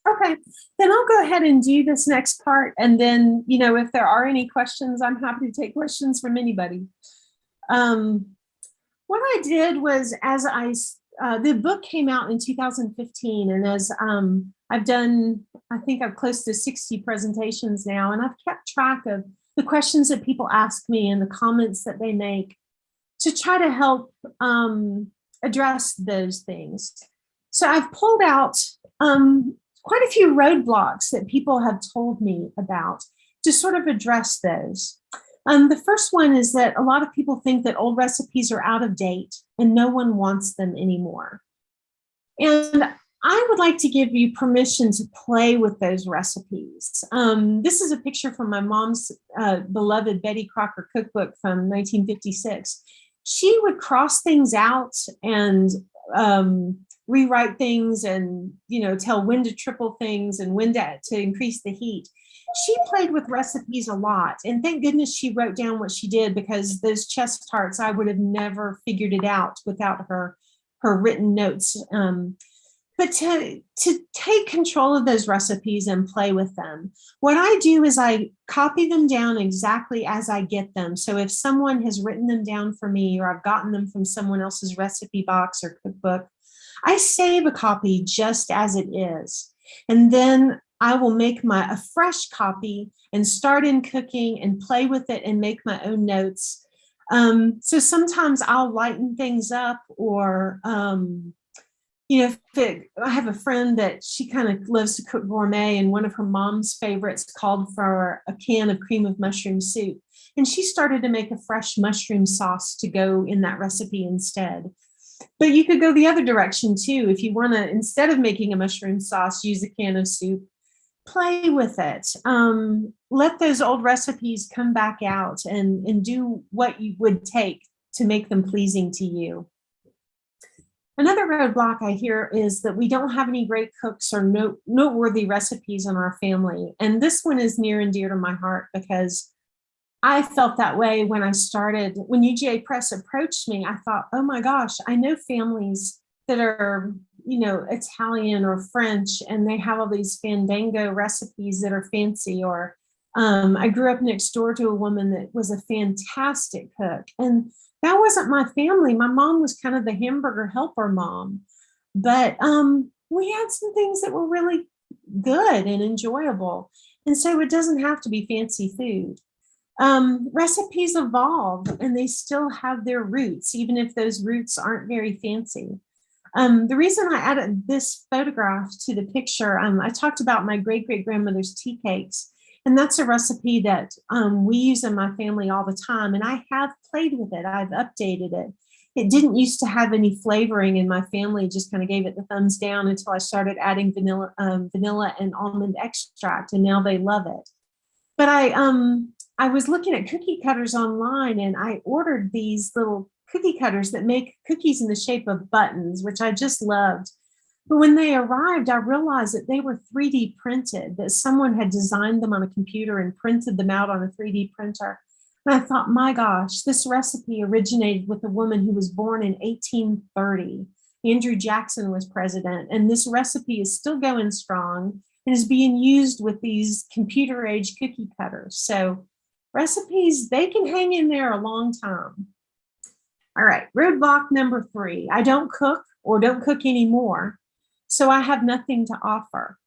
Okay, then I'll go ahead and do this next part. And then, if there are any questions, I'm happy to take questions from anybody. What I did was, the book came out in 2015, and as I've done, I think I've close to 60 presentations now, and I've kept track of the questions that people ask me and the comments that they make to try to help address those things. So I've pulled out quite a few roadblocks that people have told me about to sort of address those. The first one is that a lot of people think that old recipes are out of date and no one wants them anymore. And I would like to give you permission to play with those recipes. This is a picture from my mom's beloved Betty Crocker cookbook from 1956. She would cross things out and rewrite things and, tell when to triple things and when to increase the heat. She played with recipes a lot. And thank goodness she wrote down what she did, because those chest tarts, I would have never figured it out without her written notes. But to take control of those recipes and play with them, what I do is I copy them down exactly as I get them. So if someone has written them down for me, or I've gotten them from someone else's recipe box or cookbook, I save a copy just as it is. And then I will make a fresh copy and start in cooking and play with it and make my own notes. So sometimes I'll lighten things up, or I have a friend that she kind of loves to cook gourmet, and one of her mom's favorites called for a can of cream of mushroom soup. And she started to make a fresh mushroom sauce to go in that recipe instead. But you could go the other direction too. If you want to, instead of making a mushroom sauce, use a can of soup, play with it. Let those old recipes come back out and do what you would take to make them pleasing to you. Another roadblock I hear is that we don't have any great cooks or noteworthy recipes in our family. And this one is near and dear to my heart, because I felt that way when I started, when UGA Press approached me. I thought, oh my gosh, I know families that are, Italian or French, and they have all these fandango recipes that are fancy. Or I grew up next door to a woman that was a fantastic cook. And that wasn't my family. My mom was kind of the hamburger helper mom. But we had some things that were really good and enjoyable. And so it doesn't have to be fancy food. Recipes evolve and they still have their roots, even if those roots aren't very fancy. The reason I added this photograph to the picture, I talked about my great-great-grandmother's tea cakes, and that's a recipe that we use in my family all the time, and I have played with it. I've updated it. It didn't used to have any flavoring, and my family just kind of gave it the thumbs down until I started adding vanilla and almond extract, and now they love it. But I was looking at cookie cutters online, and I ordered these little cookie cutters that make cookies in the shape of buttons, which I just loved. But when they arrived, I realized that they were 3D printed, that someone had designed them on a computer and printed them out on a 3D printer. And I thought, my gosh, this recipe originated with a woman who was born in 1830. Andrew Jackson was president, and this recipe is still going strong and is being used with these computer age cookie cutters. So recipes, they can hang in there a long time. All right, roadblock number 3. I don't cook or don't cook anymore, so I have nothing to offer.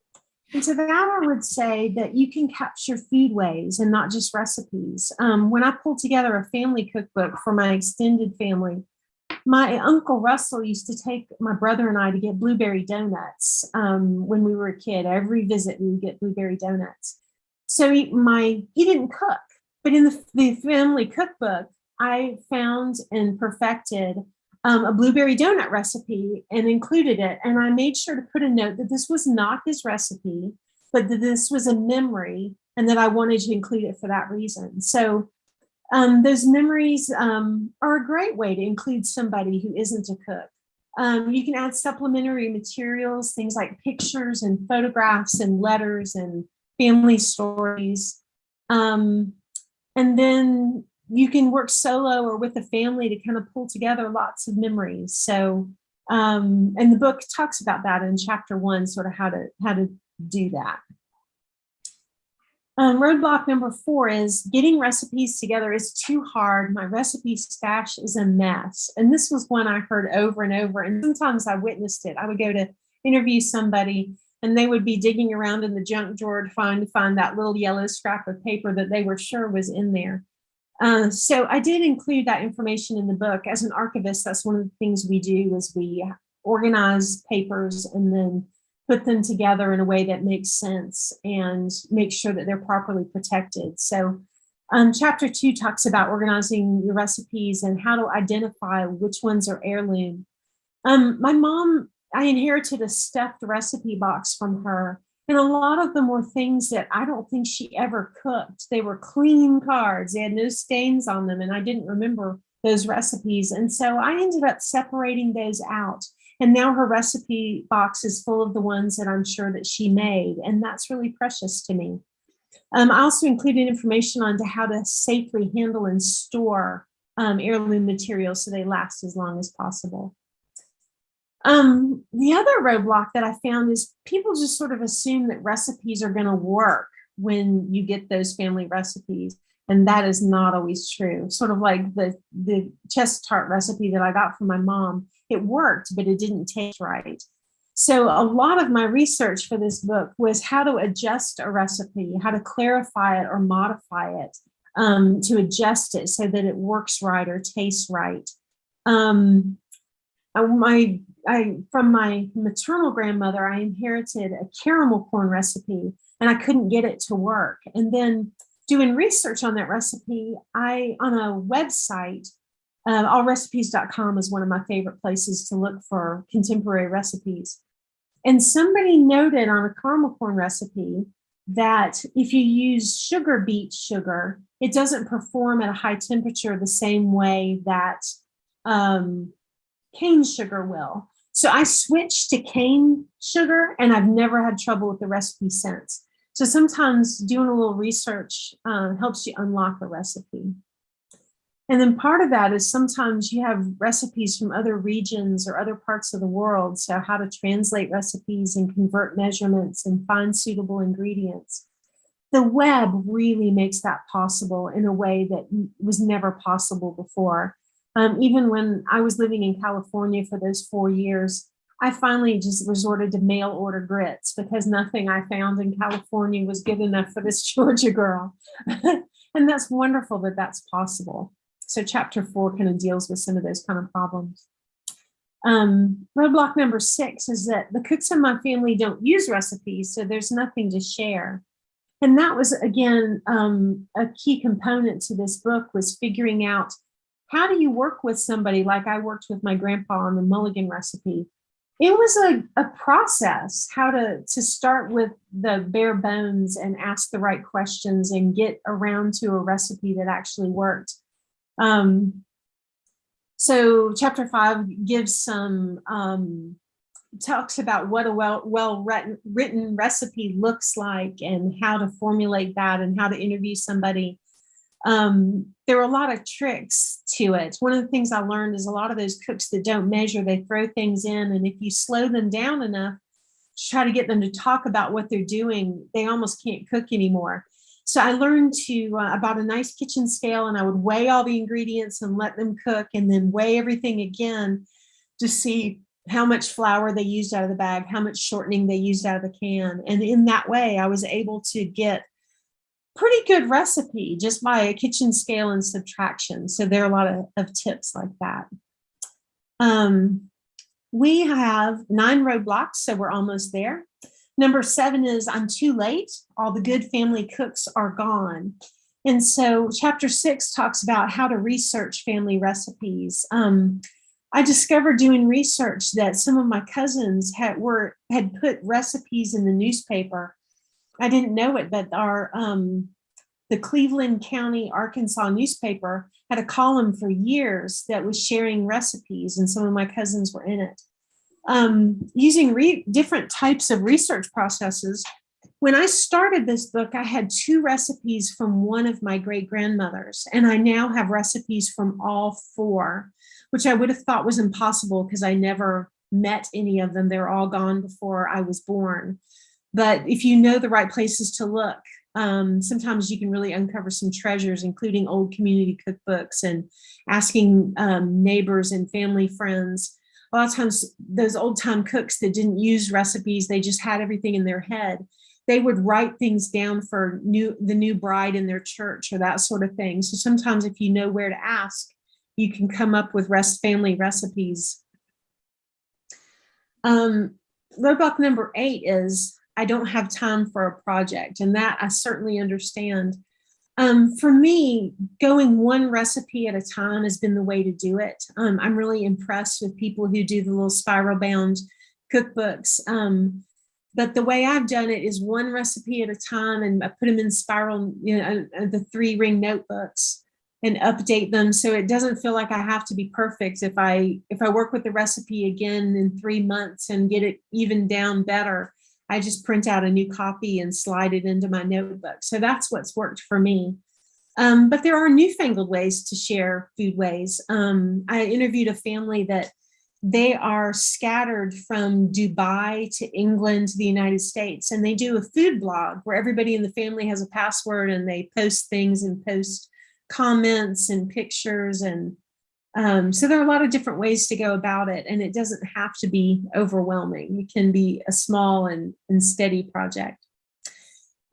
And to that, I would say that you can capture foodways and not just recipes. When I pulled together a family cookbook for my extended family, my Uncle Russell used to take my brother and I to get blueberry donuts when we were a kid. Every visit, we would get blueberry donuts. So he didn't cook, but in the family cookbook, I found and perfected a blueberry donut recipe and included it. And I made sure to put a note that this was not his recipe, but that this was a memory and that I wanted to include it for that reason. So those memories are a great way to include somebody who isn't a cook. You can add supplementary materials, things like pictures and photographs and letters and family stories. And then you can work solo or with a family to kind of pull together lots of memories. So, and the book talks about that in chapter 1, sort of how to do that. Roadblock number 4 is getting recipes together is too hard. My recipe stash is a mess. And this was one I heard over and over. And sometimes I witnessed it. I would go to interview somebody and they would be digging around in the junk drawer to find that little yellow scrap of paper that they were sure was in there. So I did include that information in the book. As an archivist, that's one of the things we do is we organize papers and then put them together in a way that makes sense and make sure that they're properly protected. So chapter 2 talks about organizing your recipes and how to identify which ones are heirloom. My mom, I inherited a stuffed recipe box from her. And a lot of them were things that I don't think she ever cooked. They were clean cards. They had no stains on them. And I didn't remember those recipes. And so I ended up separating those out. And now her recipe box is full of the ones that I'm sure that she made. And that's really precious to me. I also included information on how to safely handle and store heirloom materials so they last as long as possible. The other roadblock that I found is people just sort of assume that recipes are going to work when you get those family recipes. And that is not always true. Sort of like the chest tart recipe that I got from my mom. It worked, but it didn't taste right. So a lot of my research for this book was how to adjust a recipe, how to clarify it or modify it to adjust it so that it works right or tastes right. From my maternal grandmother, I inherited a caramel corn recipe and I couldn't get it to work. And then doing research on that recipe, on a website, allrecipes.com is one of my favorite places to look for contemporary recipes. And somebody noted on a caramel corn recipe that if you use sugar beet sugar, it doesn't perform at a high temperature the same way that cane sugar will. So I switched to cane sugar and I've never had trouble with the recipe since. So sometimes doing a little research helps you unlock a recipe. And then part of that is sometimes you have recipes from other regions or other parts of the world. So how to translate recipes and convert measurements and find suitable ingredients. The web really makes that possible in a way that was never possible before. Even when I was living in California for those 4 years, I finally just resorted to mail order grits because nothing I found in California was good enough for this Georgia girl. And that's wonderful that that's possible. So chapter 4 kind of deals with some of those kind of problems. Roadblock number 6 is that the cooks in my family don't use recipes, so there's nothing to share. And that was, again, a key component to this book was figuring out how do you work with somebody like I worked with my grandpa on the mulligan recipe. It was a process, how to start with the bare bones and ask the right questions and get around to a recipe that actually worked. So chapter 5 gives some, talks about what a well written recipe looks like and how to formulate that and how to interview somebody. There are a lot of tricks to it. One of the things I learned is a lot of those cooks that don't measure, they throw things in, and if you slow them down enough to try to get them to talk about what they're doing, they almost can't cook anymore. So I learned about a nice kitchen scale, and I would weigh all the ingredients and let them cook and then weigh everything again to see how much flour they used out of the bag, how much shortening they used out of the can. And in that way, I was able to get pretty good recipe just by a kitchen scale and subtraction. So there are a lot of tips like that. We have 9 roadblocks, so we're almost there. Number 7 is I'm too late. All the good family cooks are gone. And so chapter 6 talks about how to research family recipes. I discovered doing research that some of my cousins had put recipes in the newspaper. I didn't know it, but the Cleveland County, Arkansas newspaper had a column for years that was sharing recipes, and some of my cousins were in it. Using different types of research processes. When I started this book, I had 2 recipes from one of my great grandmothers, and I now have recipes from all 4, which I would have thought was impossible because I never met any of them. They're all gone before I was born. But if you know the right places to look, sometimes you can really uncover some treasures, including old community cookbooks and asking neighbors and family friends. A lot of times those old time cooks that didn't use recipes, they just had everything in their head. They would write things down for the new bride in their church or that sort of thing. So sometimes if you know where to ask, you can come up with family recipes. Roadblock number 8 is I don't have time for a project, and that I certainly understand. For me, going one recipe at a time has been the way to do it. I'm really impressed with people who do the little spiral bound cookbooks. But the way I've done it is one recipe at a time, and I put them in spiral, the 3-ring notebooks, and update them. So it doesn't feel like I have to be perfect. If I work with the recipe again in 3 months and get it even down better, I just print out a new copy and slide it into my notebook. So that's what's worked for me. But there are newfangled ways to share food ways. I interviewed a family that they are scattered from Dubai to England to the United States, and they do a food blog where everybody in the family has a password and they post things and post comments and pictures. And so there are a lot of different ways to go about it, and it doesn't have to be overwhelming. It can be a small and steady project.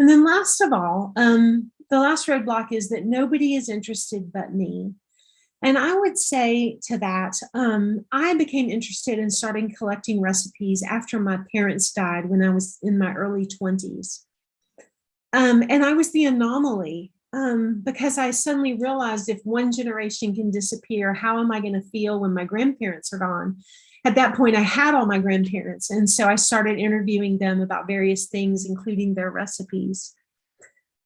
And then last of all, the last roadblock is that nobody is interested but me. And I would say to that, I became interested in starting collecting recipes after my parents died when I was in my early 20s. And I was the anomaly. Because I suddenly realized if one generation can disappear, how am I going to feel when my grandparents are gone? At that point, I had all my grandparents. And so I started interviewing them about various things, including their recipes.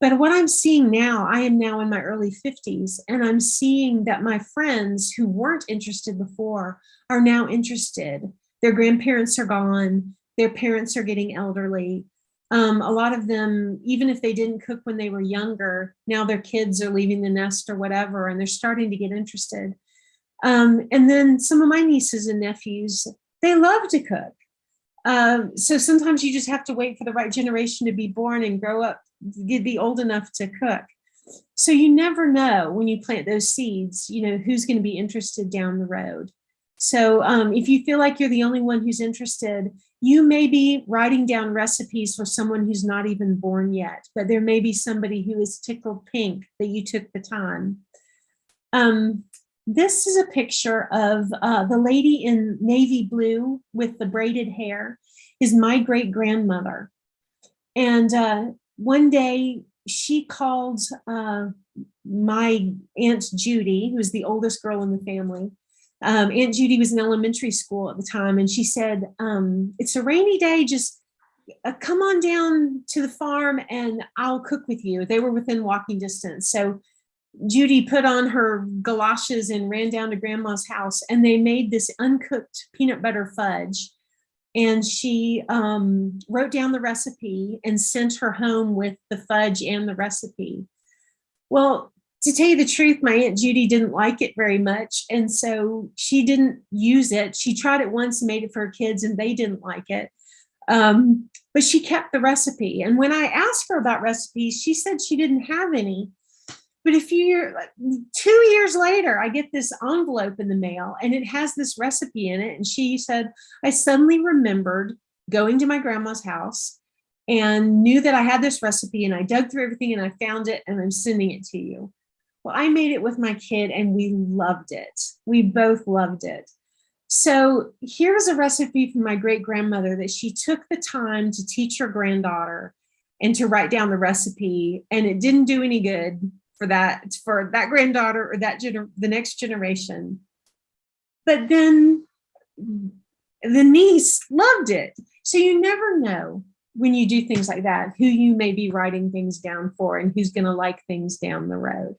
But what I'm seeing now, I am now in my early 50s, and I'm seeing that my friends who weren't interested before are now interested. Their grandparents are gone. Their parents are getting elderly. A lot of them, even if they didn't cook when they were younger, now their kids are leaving the nest or whatever, and they're starting to get interested. And then some of my nieces and nephews, they love to cook. So sometimes you just have to wait for the right generation to be born and grow up, be old enough to cook. So you never know when you plant those seeds, who's going to be interested down the road. So if you feel like you're the only one who's interested, you may be writing down recipes for someone who's not even born yet, but there may be somebody who is tickled pink that you took the time. This is a picture of the lady in navy blue with the braided hair is my great grandmother. And one day she called my Aunt Judy, who's the oldest girl in the family. Aunt Judy was in elementary school at the time, and she said, it's a rainy day, just come on down to the farm and I'll cook with you. They were within walking distance. So Judy put on her galoshes and ran down to grandma's house, and they made this uncooked peanut butter fudge. And she wrote down the recipe and sent her home with the fudge and the recipe. Well, to tell you the truth, my Aunt Judy didn't like it very much. And so she didn't use it. She tried it once and made it for her kids, and they didn't like it. But she kept the recipe. And when I asked her about recipes, she said she didn't have any. But 2 years later, I get this envelope in the mail, and it has this recipe in it. And she said, I suddenly remembered going to my grandma's house and knew that I had this recipe, and I dug through everything and I found it, and I'm sending it to you. Well, I made it with my kid and we loved it. We both loved it. So here's a recipe from my great grandmother that she took the time to teach her granddaughter and to write down the recipe. And it didn't do any good for that granddaughter or the next generation. But then the niece loved it. So you never know when you do things like that, who you may be writing things down for and who's going to like things down the road.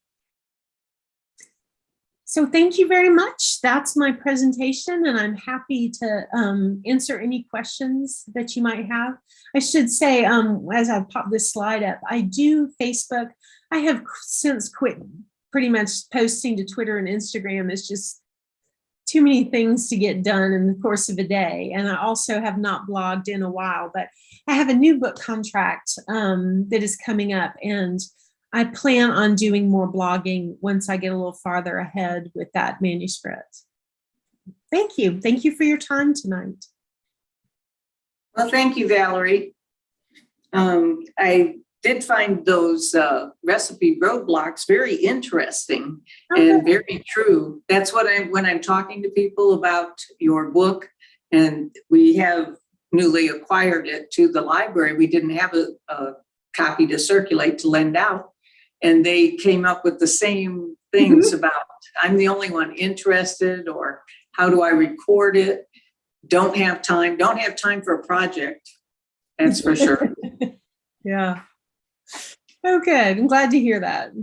So thank you very much. That's my presentation, and I'm happy to answer any questions that you might have. I should say, as I pop this slide up, I do Facebook. I have since quit pretty much posting to Twitter and Instagram. It's just too many things to get done in the course of a day. And I also have not blogged in a while, but I have a new book contract that is coming up, and I plan on doing more blogging once I get a little farther ahead with that manuscript. Thank you. Thank you for your time tonight. Well, thank you, Valerie. I did find those recipe roadblocks very interesting and very true. That's what when I'm talking to people about your book, and we have newly acquired it to the library. We didn't have a copy to circulate to lend out. And they came up with the same things about, I'm the only one interested, or how do I record it? Don't have time for a project. That's for sure. Yeah. Okay, I'm glad to hear that.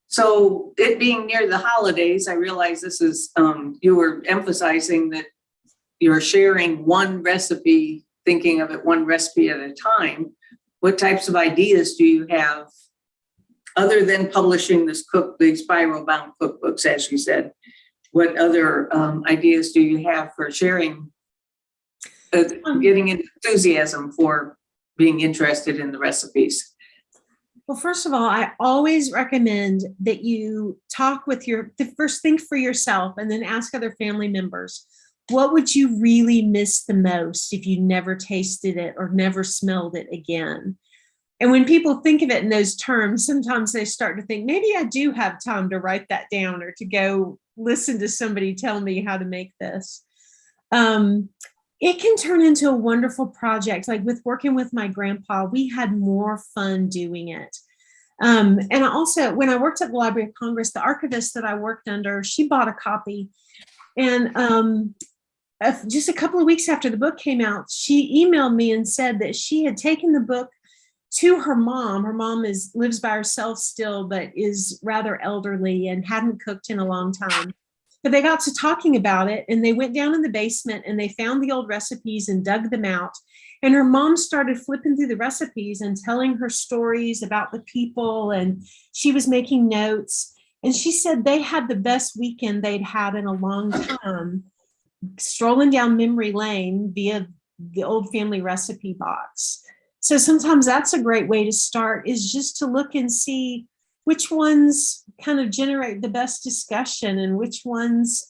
So it being near the holidays, I realize this is, you were emphasizing that you're sharing one recipe, thinking of it one recipe at a time. What types of ideas do you have other than publishing these spiral bound cookbooks, as you said? What other ideas do you have for sharing, getting enthusiasm for being interested in the recipes? Well, first of all, I always recommend that you talk with first think for yourself and then ask other family members, what would you really miss the most if you never tasted it or never smelled it again? And when people think of it in those terms, sometimes they start to think, maybe I do have time to write that down or to go listen to somebody tell me how to make this. It can turn into a wonderful project. Like with working with my grandpa, we had more fun doing it. And also, when I worked at the Library of Congress, the archivist that I worked under, she bought a copy. And just a couple of weeks after the book came out, she emailed me and said that she had taken the book to her mom. Her mom lives by herself still, but is rather elderly and hadn't cooked in a long time. But they got to talking about it, and they went down in the basement and they found the old recipes and dug them out. And her mom started flipping through the recipes and telling her stories about the people, and she was making notes. And she said they had the best weekend they'd had in a long time, strolling down memory lane via the old family recipe box. So sometimes that's a great way to start, is just to look and see which ones kind of generate the best discussion, and which ones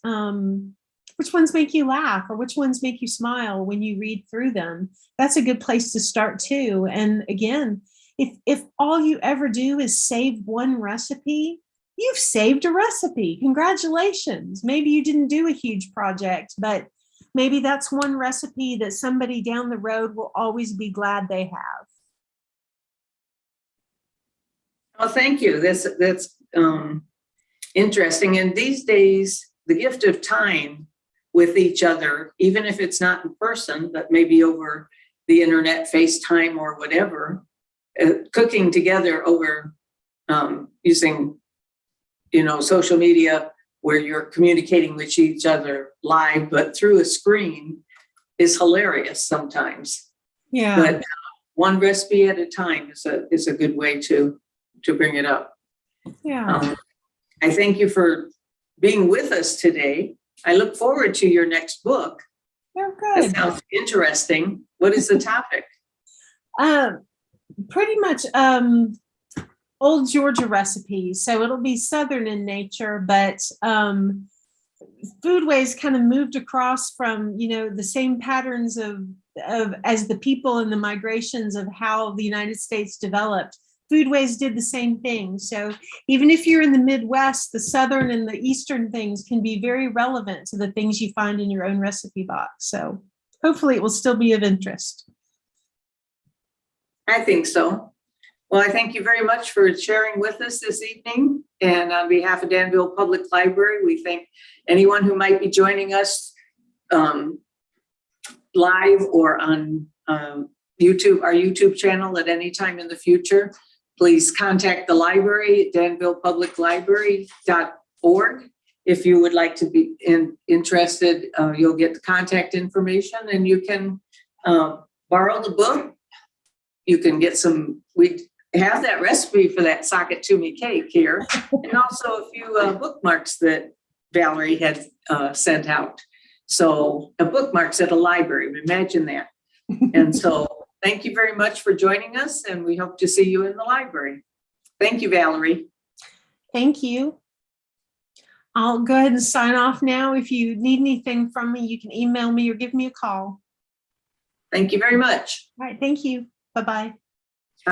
make you laugh, or which ones make you smile when you read through them. That's a good place to start too. And again, if all you ever do is save one recipe, you've saved a recipe. Congratulations. Maybe you didn't do a huge project, but maybe that's one recipe that somebody down the road will always be glad they have. Well, thank you. That's interesting. And these days, the gift of time with each other, even if it's not in person, but maybe over the internet, FaceTime or whatever, cooking together over using, social media, where you're communicating with each other live, but through a screen, is hilarious sometimes. Yeah. But one recipe at a time is a good way to bring it up. Yeah. I thank you for being with us today. I look forward to your next book. They're That good. sounds interesting. What is the topic? Pretty much old Georgia recipes. So it'll be Southern in nature, but foodways kind of moved across from, the same patterns of as the people and the migrations of how the United States developed. Foodways did the same thing. So even if you're in the Midwest, the Southern and the Eastern things can be very relevant to the things you find in your own recipe box. So hopefully it will still be of interest. I think so. Well, I thank you very much for sharing with us this evening. And on behalf of Danville Public Library, we thank anyone who might be joining us live or on YouTube, our YouTube channel at any time in the future. Please contact the library at danvillepubliclibrary.org. If you would like to be interested, you'll get the contact information, and you can borrow the book. You can get we have that recipe for that socket to me cake here, and also a few bookmarks that Valerie had sent out. So bookmarks at a library, imagine that. And so thank you very much for joining us, and we hope to see you in the library. Thank you, Valerie. Thank you. I'll go ahead and sign off now. If you need anything from me, you can email me or give me a call. Thank you very much. All right. Thank you. Bye-bye.